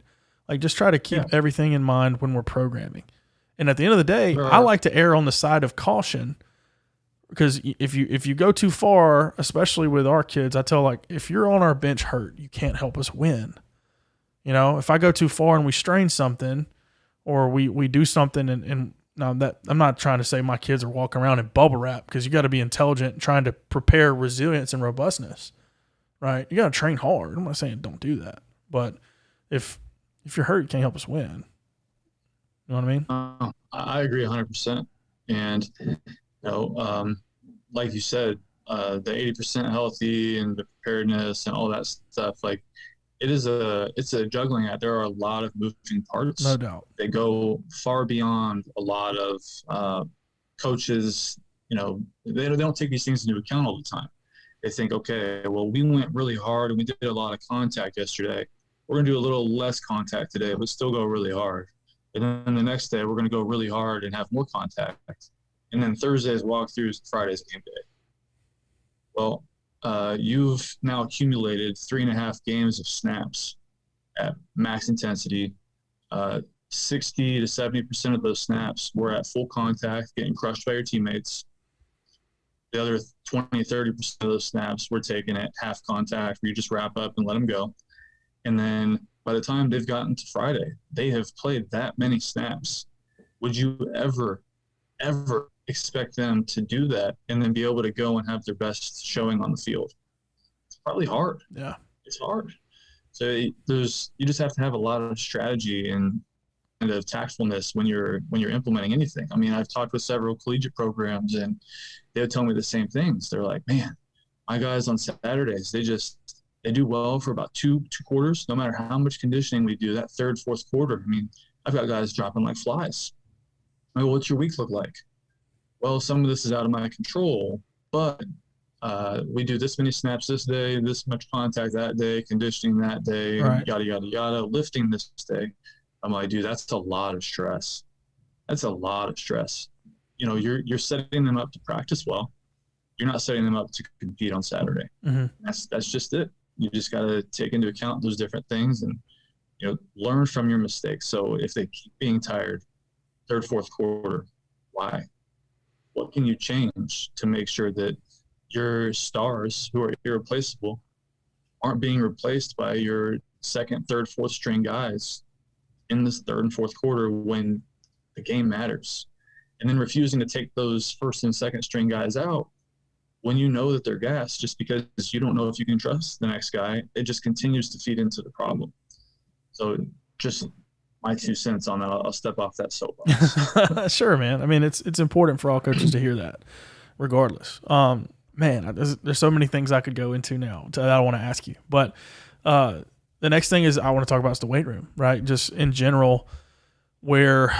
Like, just try to keep everything in mind when we're programming. And at the end of the day, I like to err on the side of caution, because if you go too far, especially with our kids, I tell, like, if you're on our bench hurt, you can't help us win. You know, if I go too far and we strain something, or we do something, and now that, I'm not trying to say my kids are walking around in bubble wrap, because you got to be intelligent and trying to prepare resilience and robustness, right? You got to train hard. I'm not saying don't do that, but if you're hurt, you can't help us win. You know what I mean? I agree 100%. And, you know, like you said, the 80% healthy and the preparedness and all that stuff, like, it's a juggling act. There are a lot of moving parts. No doubt. They go far beyond a lot of coaches. You know, they don't take these things into account all the time. They think, okay, well, we went really hard and we did a lot of contact yesterday. We're going to do a little less contact today, but still go really hard. And then the next day, we're going to go really hard and have more contact. And then Thursday's walkthroughs, Friday's game day. Well, you've now accumulated 3.5 games of snaps at max intensity. 60 to 70% of those snaps were at full contact, getting crushed by your teammates. The other 20, 30% of those snaps were taken at half contact, where you just wrap up and let them go. And then by the time they've gotten to Friday, they have played that many snaps. Would you ever expect them to do that and then be able to go and have their best showing on the field? It's probably hard. Yeah. It's hard. So you just have to have a lot of strategy and kind of tactfulness when you're implementing anything. I mean, I've talked with several collegiate programs, and they would tell me the same things. They're like, man, my guys on Saturdays, they do well for about two quarters, no matter how much conditioning we do. That third, fourth quarter, I mean, I've got guys dropping like flies. I mean, what's your week look like? Well, some of this is out of my control, but we do this many snaps this day, this much contact that day, conditioning that day, right, yada, yada, yada, lifting this day. I'm like, dude, that's a lot of stress. That's a lot of stress. You know, you're setting them up to practice well. You're not setting them up to compete on Saturday. Mm-hmm. That's just it. You just got to take into account those different things and, you know, learn from your mistakes. So if they keep being tired, third, fourth quarter, why? What can you change to make sure that your stars, who are irreplaceable, aren't being replaced by your second, third, fourth string guys in this third and fourth quarter when the game matters? And then refusing to take those first and second string guys out when you know that they're gassed, just because you don't know if you can trust the next guy. It just continues to feed into the problem. So just my 2 cents on that. I'll step off that soapbox. Sure, man. I mean, it's important for all coaches to hear that, regardless. Man, there's so many things I could go into now that I want to ask you. But the next thing is I want to talk about is the weight room, right? Just in general, where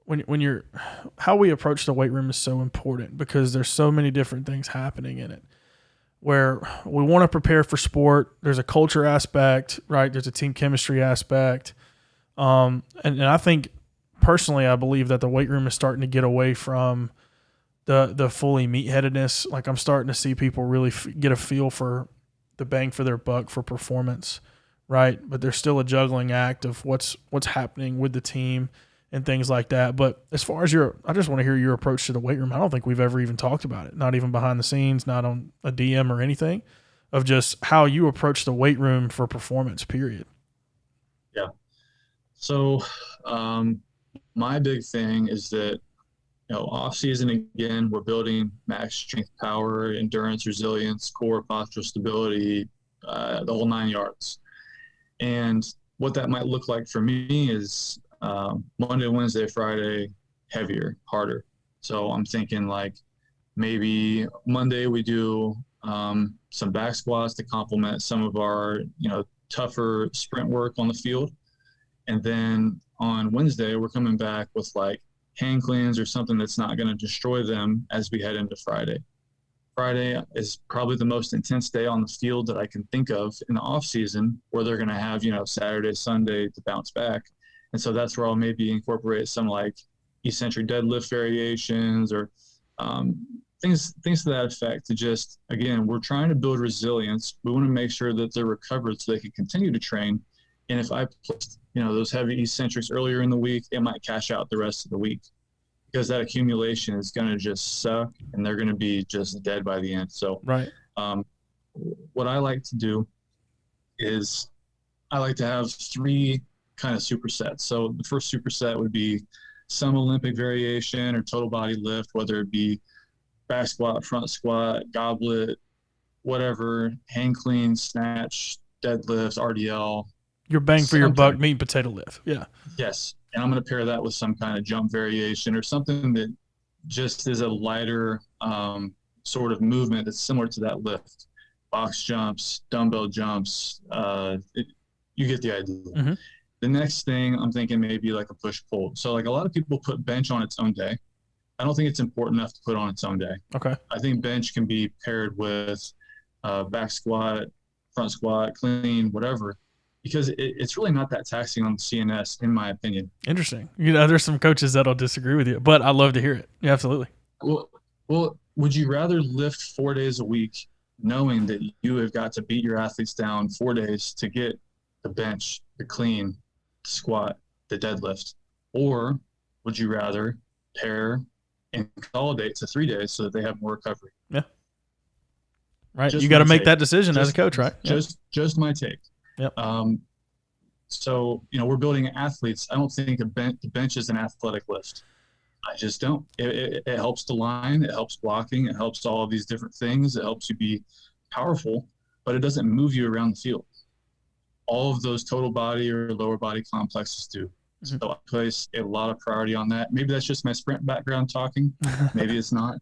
when you're, how we approach the weight room is so important, because there's so many different things happening in it. Where we want to prepare for sport, there's a culture aspect, right? There's a team chemistry aspect. And I think personally, I believe that the weight room is starting to get away from the fully meatheadedness. Like, I'm starting to see people really get a feel for the bang for their buck for performance, right? But there's still a juggling act of what's happening with the team and things like that. But as far as I just want to hear your approach to the weight room. I don't think we've ever even talked about it, not even behind the scenes, not on a DM or anything, of just how you approach the weight room for performance, period. Yeah. So my big thing is that, off season, again, we're building max strength, power, endurance, resilience, core, postural stability, the whole 9 yards. And what that might look like for me is Monday, Wednesday, Friday, heavier, harder. So I'm thinking like maybe Monday we do some back squats to complement some of our, tougher sprint work on the field. And then on Wednesday, we're coming back with like hand cleans or something that's not going to destroy them as we head into Friday. Friday is probably the most intense day on the field that I can think of in the off season, where they're going to have, Saturday, Sunday to bounce back. And so that's where I'll maybe incorporate some like eccentric deadlift variations or things to that effect, to just, again, we're trying to build resilience. We want to make sure that they're recovered so they can continue to train. And if I placed, those heavy eccentrics earlier in the week, it might cash out the rest of the week, because that accumulation is going to just suck and they're going to be just dead by the end. So right. What I like to do is I like to have 3 kind of supersets. So the first superset would be some Olympic variation or total body lift, whether it be back squat, front squat, goblet, whatever, hang clean, snatch, deadlifts, RDL. Your bang for your buck meat and potato lift. Yeah. Yes. And I'm going to pair that with some kind of jump variation or something that just is a lighter sort of movement that's similar to that lift. Box jumps, dumbbell jumps. You get the idea. Mm-hmm. The next thing I'm thinking maybe like a push-pull. So like a lot of people put bench on its own day. I don't think it's important enough to put on its own day. Okay. I think bench can be paired with back squat, front squat, clean, whatever, because it's really not that taxing on the CNS, in my opinion. Interesting. There's some coaches that'll disagree with you, but I love to hear it. Yeah, absolutely. Well, would you rather lift 4 days a week knowing that you have got to beat your athletes down 4 days to get the bench, the clean, the squat, the deadlift? Or would you rather pair and consolidate to 3 days so that they have more recovery? Yeah. Right. Just you got to make take. that decision as a coach, right? Just my take. Yep. So, we're building athletes. I don't think the bench is an athletic lift. I just don't. It helps the line. It helps blocking. It helps all of these different things. It helps you be powerful, but it doesn't move you around the field. All of those total body or lower body complexes do. Mm-hmm. So I place a lot of priority on that. Maybe that's just my sprint background talking. Maybe it's not.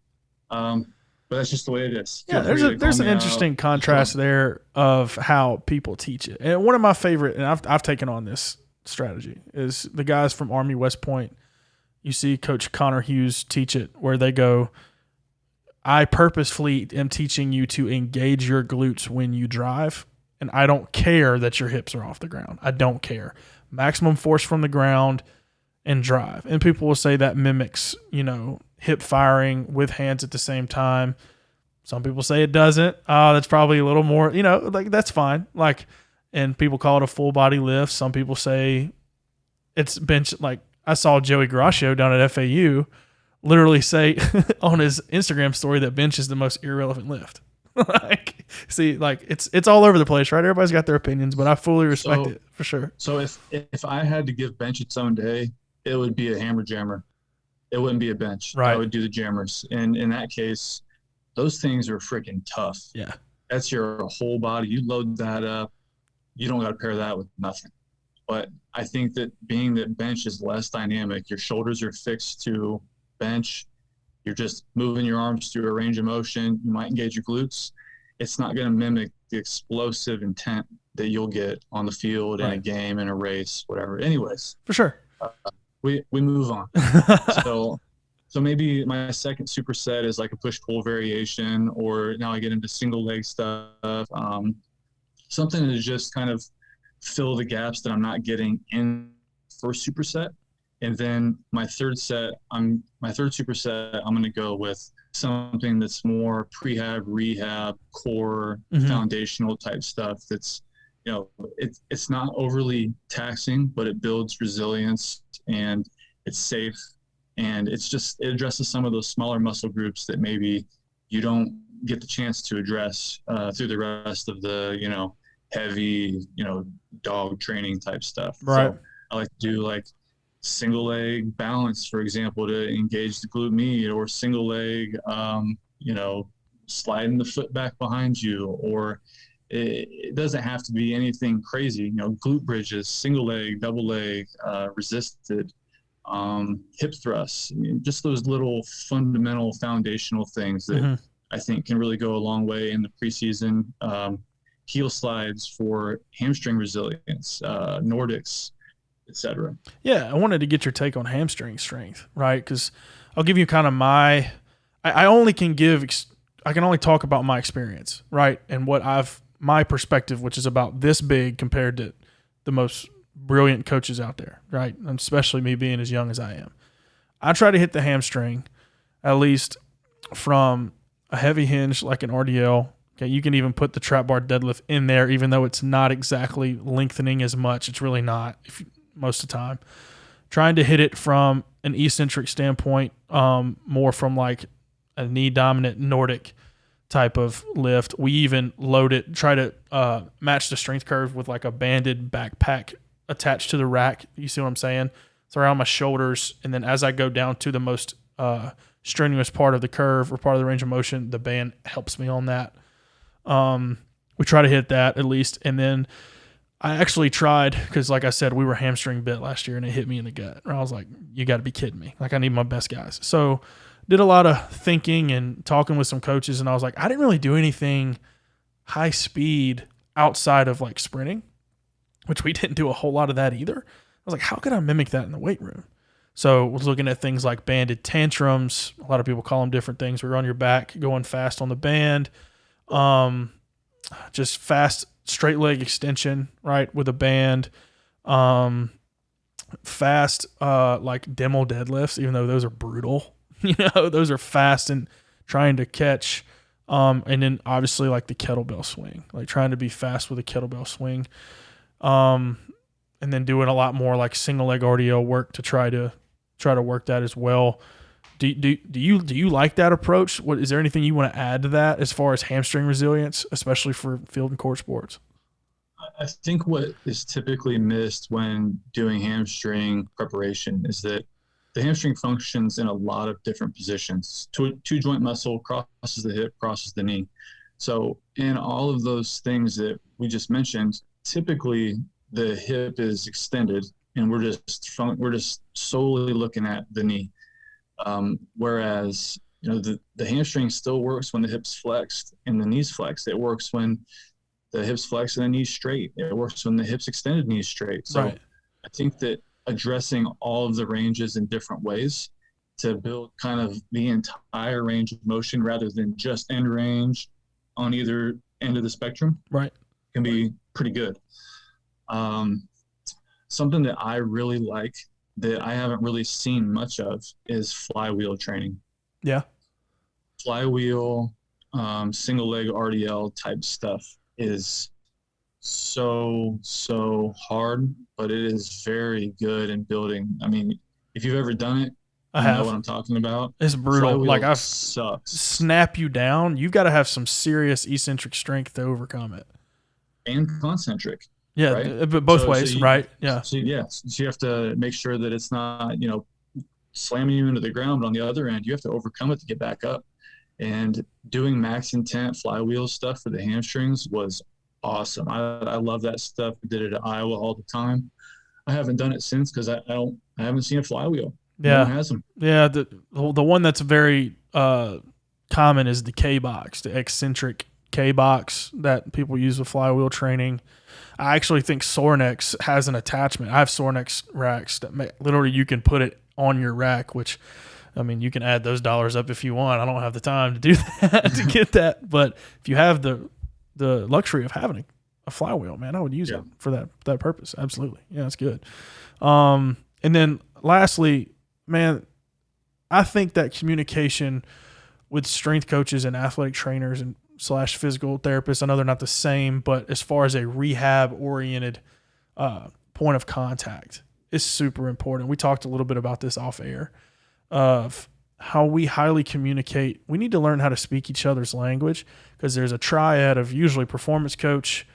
But that's just the way it is. Yeah, there's an interesting contrast there of how people teach it. And one of my favorite, and I've taken on this strategy, is the guys from Army West Point. You see Coach Connor Hughes teach it, where they go, I purposefully am teaching you to engage your glutes when you drive, and I don't care that your hips are off the ground. I don't care. Maximum force from the ground and drive. And people will say that mimics, hip firing with hands at the same time. Some people say it doesn't. That's probably a little more, that's fine. And people call it a full body lift. Some people say it's bench. Like I saw Joey Garaccio down at FAU literally say on his Instagram story that bench is the most irrelevant lift. It's all over the place, right? Everybody's got their opinions, but I fully respect it for sure. So if I had to give bench its own day, it would be a hammer jammer. It wouldn't be a bench. Right. I would do the jammers. And in that case, those things are freaking tough. Yeah. That's your whole body. You load that up. You don't got to pair that with nothing. But I think that being that bench is less dynamic, your shoulders are fixed to bench. You're just moving your arms through a range of motion. You might engage your glutes. It's not going to mimic the explosive intent that you'll get on the field in a game, in a race, whatever. Anyways. For sure. We move on. So maybe my second superset is like a push-pull variation, or now I get into single leg stuff, something to just kind of fill the gaps that I'm not getting in first superset. And then my third superset, I'm going to go with something that's more prehab, rehab, core, foundational type stuff. That's, it's not overly taxing, but it builds resilience and it's safe, and it addresses some of those smaller muscle groups that maybe you don't get the chance to address through the rest of the, heavy, dog training type stuff. Right. So I like to do like single leg balance, for example, to engage the glute med, or single leg, sliding the foot back behind you, or it doesn't have to be anything crazy, glute bridges, single leg, double leg, resisted, hip thrusts. I mean, just those little fundamental foundational things that I think can really go a long way in the preseason. Heel slides for hamstring resilience, Nordics, etc. Yeah, I wanted to get your take on hamstring strength, right? Because I'll give you kind of I can only talk about my experience, right? And my perspective, which is about this big compared to the most brilliant coaches out there, right? And especially me being as young as I am. I try to hit the hamstring at least from a heavy hinge like an RDL. Okay, you can even put the trap bar deadlift in there, even though it's not exactly lengthening as much. It's really not most of the time. Trying to hit it from an eccentric standpoint, more from like a knee dominant Nordic type of lift. We even try to match the strength curve with like a banded backpack attached to the rack. You see what I'm saying? It's around my shoulders, and then as I go down to the most strenuous part of the curve or part of the range of motion, the band helps me on that. We try to hit that at least, and then I actually tried, because like I said, we were hamstring bit last year, and it hit me in the gut. I was like, you got to be kidding me. Like, I need my best guys. So did a lot of thinking and talking with some coaches, and I was like, I didn't really do anything high speed outside of like sprinting, which we didn't do a whole lot of that either. I was like, how could I mimic that in the weight room? So I was looking at things like banded tantrums. A lot of people call them different things. We're on your back, going fast on the band. Just fast straight leg extension, right, with a band. Fast like demo deadlifts, even though those are brutal. Those are fast and trying to catch. And then obviously like the kettlebell swing, like trying to be fast with a kettlebell swing. And then doing a lot more like single leg RDL work to try to work that as well. Do you like that approach? Is there anything you want to add to that as far as hamstring resilience, especially for field and court sports? I think what is typically missed when doing hamstring preparation is that the hamstring functions in a lot of different positions. Two joint muscle crosses the hip, crosses the knee. So in all of those things that we just mentioned, typically the hip is extended, and we're just solely looking at the knee. Whereas the hamstring still works when the hips flexed and the knees flexed. It works when the hips flex and the knees straight. It works when the hips extended, knees straight. So right. I think that addressing all of the ranges in different ways to build kind of the entire range of motion rather than just end range on either end of the spectrum, right, can be pretty good. Something that I really like that I haven't really seen much of is flywheel training. Yeah. Flywheel, single leg RDL type stuff is so hard, but it is very good in building. I mean, if you've ever done it, I know what I'm talking about. It's brutal. Flywheel like I've sucks. Snap you down. You've got to have some serious eccentric strength to overcome it. And concentric. Yeah, right? But both ways, right? Yeah. So you have to make sure that it's not, slamming you into the ground, but on the other end, you have to overcome it to get back up. And doing max intent flywheel stuff for the hamstrings was awesome. I love that stuff. I did it at Iowa all the time. I haven't done it since because I haven't seen a flywheel. Yeah. No one has them. Yeah. The one that's very common is the K box, the eccentric K box that people use with flywheel training. I actually think Sorenex has an attachment. I have Sorenex racks that literally you can put it on your rack, which, I mean, you can add those dollars up if you want. I don't have the time to do that, to get that. But if you have the luxury of having a flywheel, man, I would use it for that purpose. Absolutely. Yeah, that's good. And then lastly, man, I think that communication with strength coaches and athletic trainers and / physical therapists, I know they're not the same, but as far as a rehab oriented point of contact, is super important. We talked a little bit about this off air of how we highly communicate. We need to learn how to speak each other's language, because there's a triad of usually performance coach,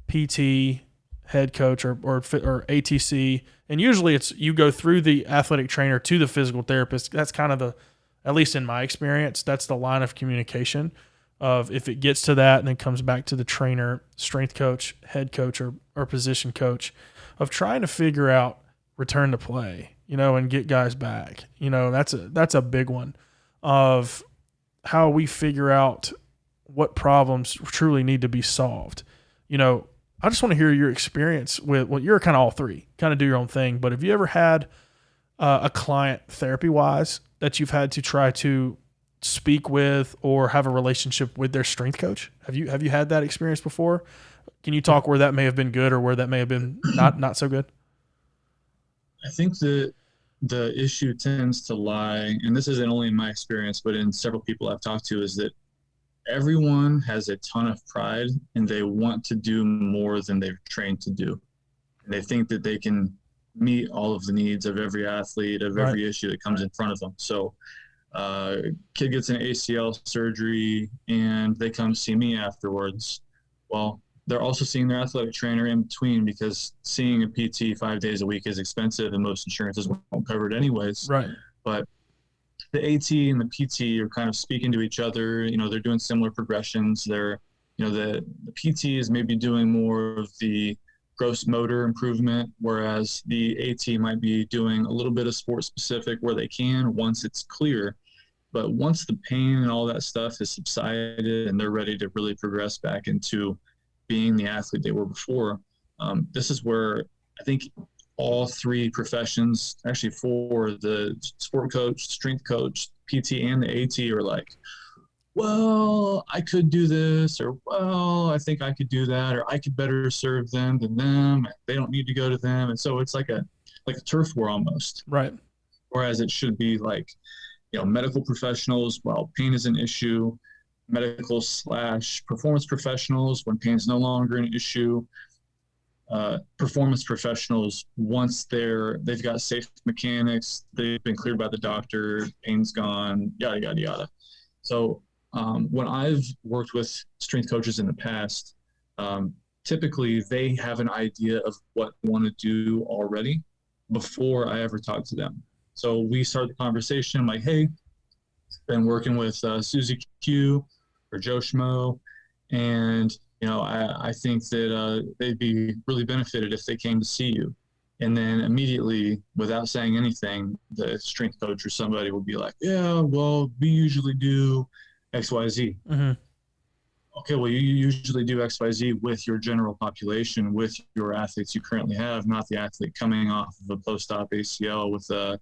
PT, head coach, or ATC. And usually it's you go through the athletic trainer to the physical therapist. That's kind of at least in my experience, that's the line of communication of if it gets to that and then comes back to the trainer, strength coach, head coach, or position coach, of trying to figure out return to play, and get guys back. That's a big one of how we figure out what problems truly need to be solved. I just want to hear your experience with, well, you're kind of all three, kind of do your own thing, but have you ever had a client therapy-wise that you've had to try to speak with or have a relationship with their strength coach? Have you had that experience before? Can you talk where that may have been good or where that may have been not so good? I think that the issue tends to lie, and this isn't only in my experience, but in several people I've talked to, is that everyone has a ton of pride and they want to do more than they're trained to do. And they think that they can meet all of the needs of every athlete, of every issue that comes in front of them. So kid gets an ACL surgery and they come see me afterwards. Well, they're also seeing their athletic trainer in between, because seeing a PT 5 days a week is expensive and most insurances won't cover it anyways. Right. But the AT and the PT are kind of speaking to each other. They're doing similar progressions. The PT is maybe doing more of the gross motor improvement, whereas the AT might be doing a little bit of sport specific where they can once it's clear. But once the pain and all that stuff has subsided and they're ready to really progress back into being the athlete they were before, this is where I think all three professions, actually for the sport coach, strength coach, PT, and the AT, are like, well, I could do this, or, well, I think I could do that, or I could better serve them than them. They don't need to go to them. And so it's like a turf war almost. Right. Whereas it should be like, medical professionals, well, pain is an issue, medical/performance professionals when pain is no longer an issue, performance professionals once they've got safe mechanics, they've been cleared by the doctor, pain's gone, yada yada yada. So when I've worked with strength coaches in the past, typically they have an idea of what they want to do already before I ever talk to them. So we start the conversation like, hey, been working with Susie Q or Joe Schmo, and I think that they'd be really benefited if they came to see you. And then immediately, without saying anything, the strength coach or somebody will be like, yeah, well, we usually do XYZ. Mm-hmm. Okay, well, you usually do XYZ with your general population, with your athletes you currently have, not the athlete coming off of a post-op ACL with a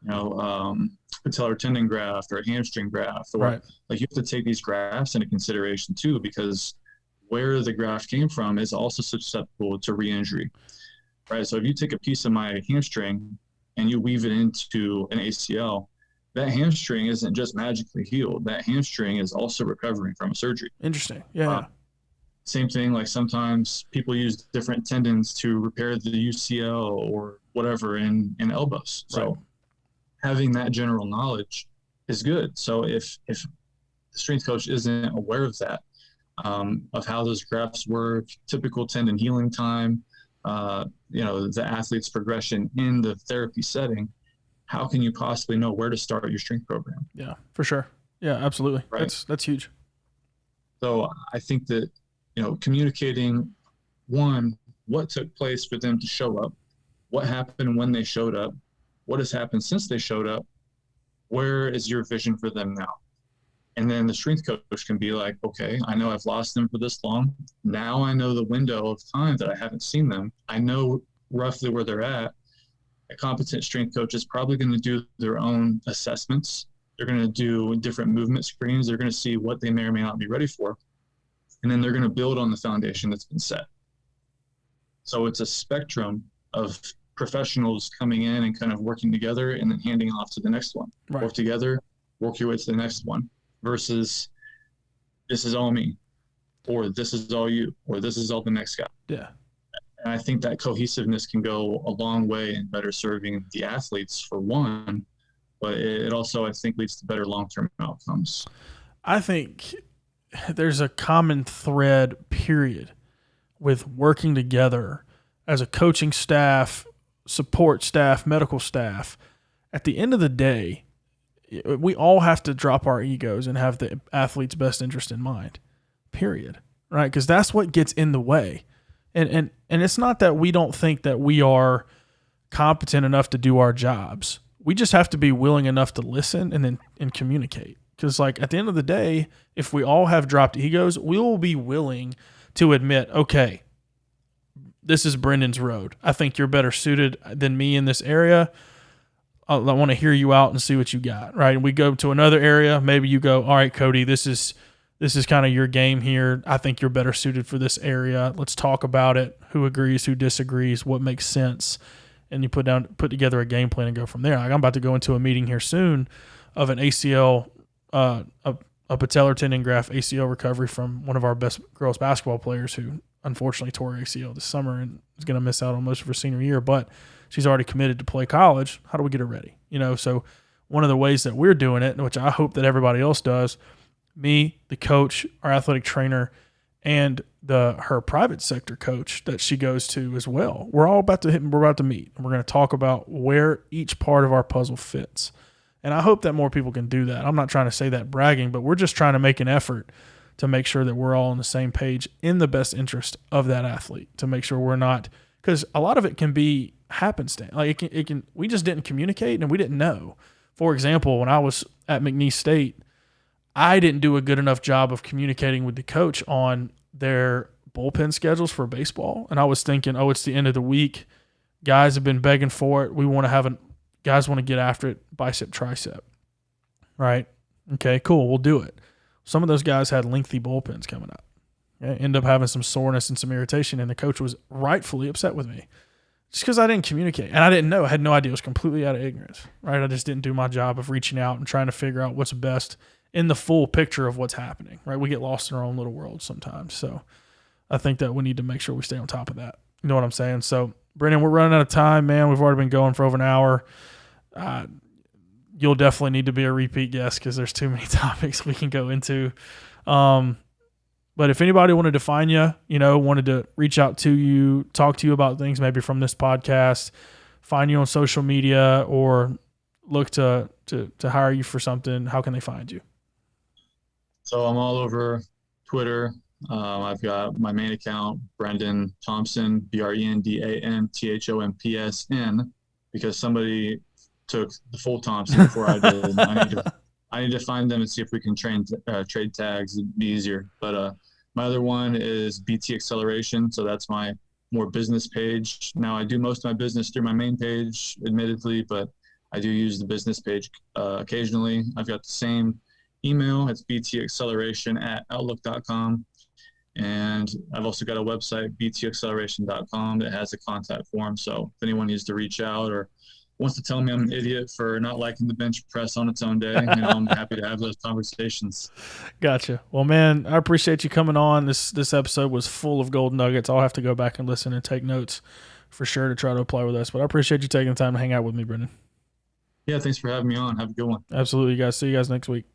patellar tendon graft or a hamstring graft. Or right. Like, you have to take these grafts into consideration too, because where the graft came from is also susceptible to re-injury, right? So if you take a piece of my hamstring and you weave it into an ACL, that hamstring isn't just magically healed. That hamstring is also recovering from a surgery. Interesting. Yeah. Same thing, like sometimes people use different tendons to repair the UCL or whatever in elbows. So having that general knowledge is good. So if the strength coach isn't aware of that, of how those grafts work, typical tendon healing time, the athlete's progression in the therapy setting, how can you possibly know where to start your strength program? Yeah, for sure. Yeah, absolutely. Right. That's huge. So I think that, communicating, one, what took place for them to show up, what happened when they showed up, what has happened since they showed up, where is your vision for them now? And then the strength coach can be like, okay, I know I've lost them for this long. Now I know the window of time that I haven't seen them. I know roughly where they're at. A competent strength coach is probably going to do their own assessments. They're going to do different movement screens. They're going to see what they may or may not be ready for. And then they're going to build on the foundation that's been set. So it's a spectrum of professionals coming in and kind of working together and then handing off to the next one. Right. Work together, work your way to the next one, versus this is all me, or this is all you, or this is all the next guy. Yeah. I think that cohesiveness can go a long way in better serving the athletes for one, but it also, I think, leads to better long-term outcomes. I think there's a common thread, period, with working together as a coaching staff, support staff, medical staff. At the end of the day, we all have to drop our egos and have the athlete's best interest in mind, period, right? Because that's what gets in the way. And it's not that we don't think that we are competent enough to do our jobs. We just have to be willing enough to listen and communicate. Because, like, at the end of the day, if we all have dropped egos, we will be willing to admit, okay, this is Brendan's road. I think you're better suited than me in this area. I want to hear you out and see what you got, right? And we go to another area. Maybe you go, all right, Cody, this is kind of your game here. I think you're better suited for this area. Let's talk about it. Who agrees, who disagrees, what makes sense. And you put together a game plan and go from there. Like, I'm about to go into a meeting here soon of an ACL, a patellar tendon graft ACL recovery from one of our best girls basketball players who unfortunately tore her ACL this summer and is going to miss out on most of her senior year, but she's already committed to play college. How do we get her ready? So one of the ways that we're doing it, which I hope that everybody else does, me, the coach, our athletic trainer, and her private sector coach that she goes to as well. We're about to meet, and we're going to talk about where each part of our puzzle fits. And I hope that more people can do that. I'm not trying to say that bragging, but we're just trying to make an effort to make sure that we're all on the same page in the best interest of that athlete, to make sure we're not, because a lot of it can be happenstance. Like it can, we just didn't communicate and we didn't know. For example, when I was at McNeese State, I didn't do a good enough job of communicating with the coach on their bullpen schedules for baseball. And I was thinking, oh, it's the end of the week. Guys have been begging for it. Guys want to get after it, bicep, tricep. Right? Okay, cool. We'll do it. Some of those guys had lengthy bullpens coming up. Okay? End up having some soreness and some irritation, and the coach was rightfully upset with me just because I didn't communicate. And I didn't know. I had no idea. I was completely out of ignorance. Right? I just didn't do my job of reaching out and trying to figure out what's best in the full picture of what's happening. Right? We get lost in our own little world sometimes. So I think that we need to make sure we stay on top of that. You know what I'm saying? So, Brendan, we're running out of time, man. We've already been going for over an hour. You'll definitely need to be a repeat guest because there's too many topics we can go into. But if anybody wanted to find you, wanted to reach out to you, talk to you about things maybe from this podcast, find you on social media, or look to hire you for something, how can they find you? So I'm all over Twitter. I've got my main account, Brendan Thompson, BrendanThompson, because somebody took the full Thompson before I did. I need to find them and see if we can trade tags. It'd be easier. But my other one is BT Acceleration. So that's my more business page. Now I do most of my business through my main page, admittedly, but I do use the business page occasionally. I've got the same email. It's btacceleration@outlook.com. And I've also got a website, btacceleration.com, that has a contact form. So if anyone needs to reach out or wants to tell me I'm an idiot for not liking the bench press on its own day, I'm happy to have those conversations. Gotcha. Well, man, I appreciate you coming on. This episode was full of gold nuggets. I'll have to go back and listen and take notes for sure to try to apply with us. But I appreciate you taking the time to hang out with me, Brendan. Yeah, thanks for having me on. Have a good one. Absolutely, guys. See you guys next week.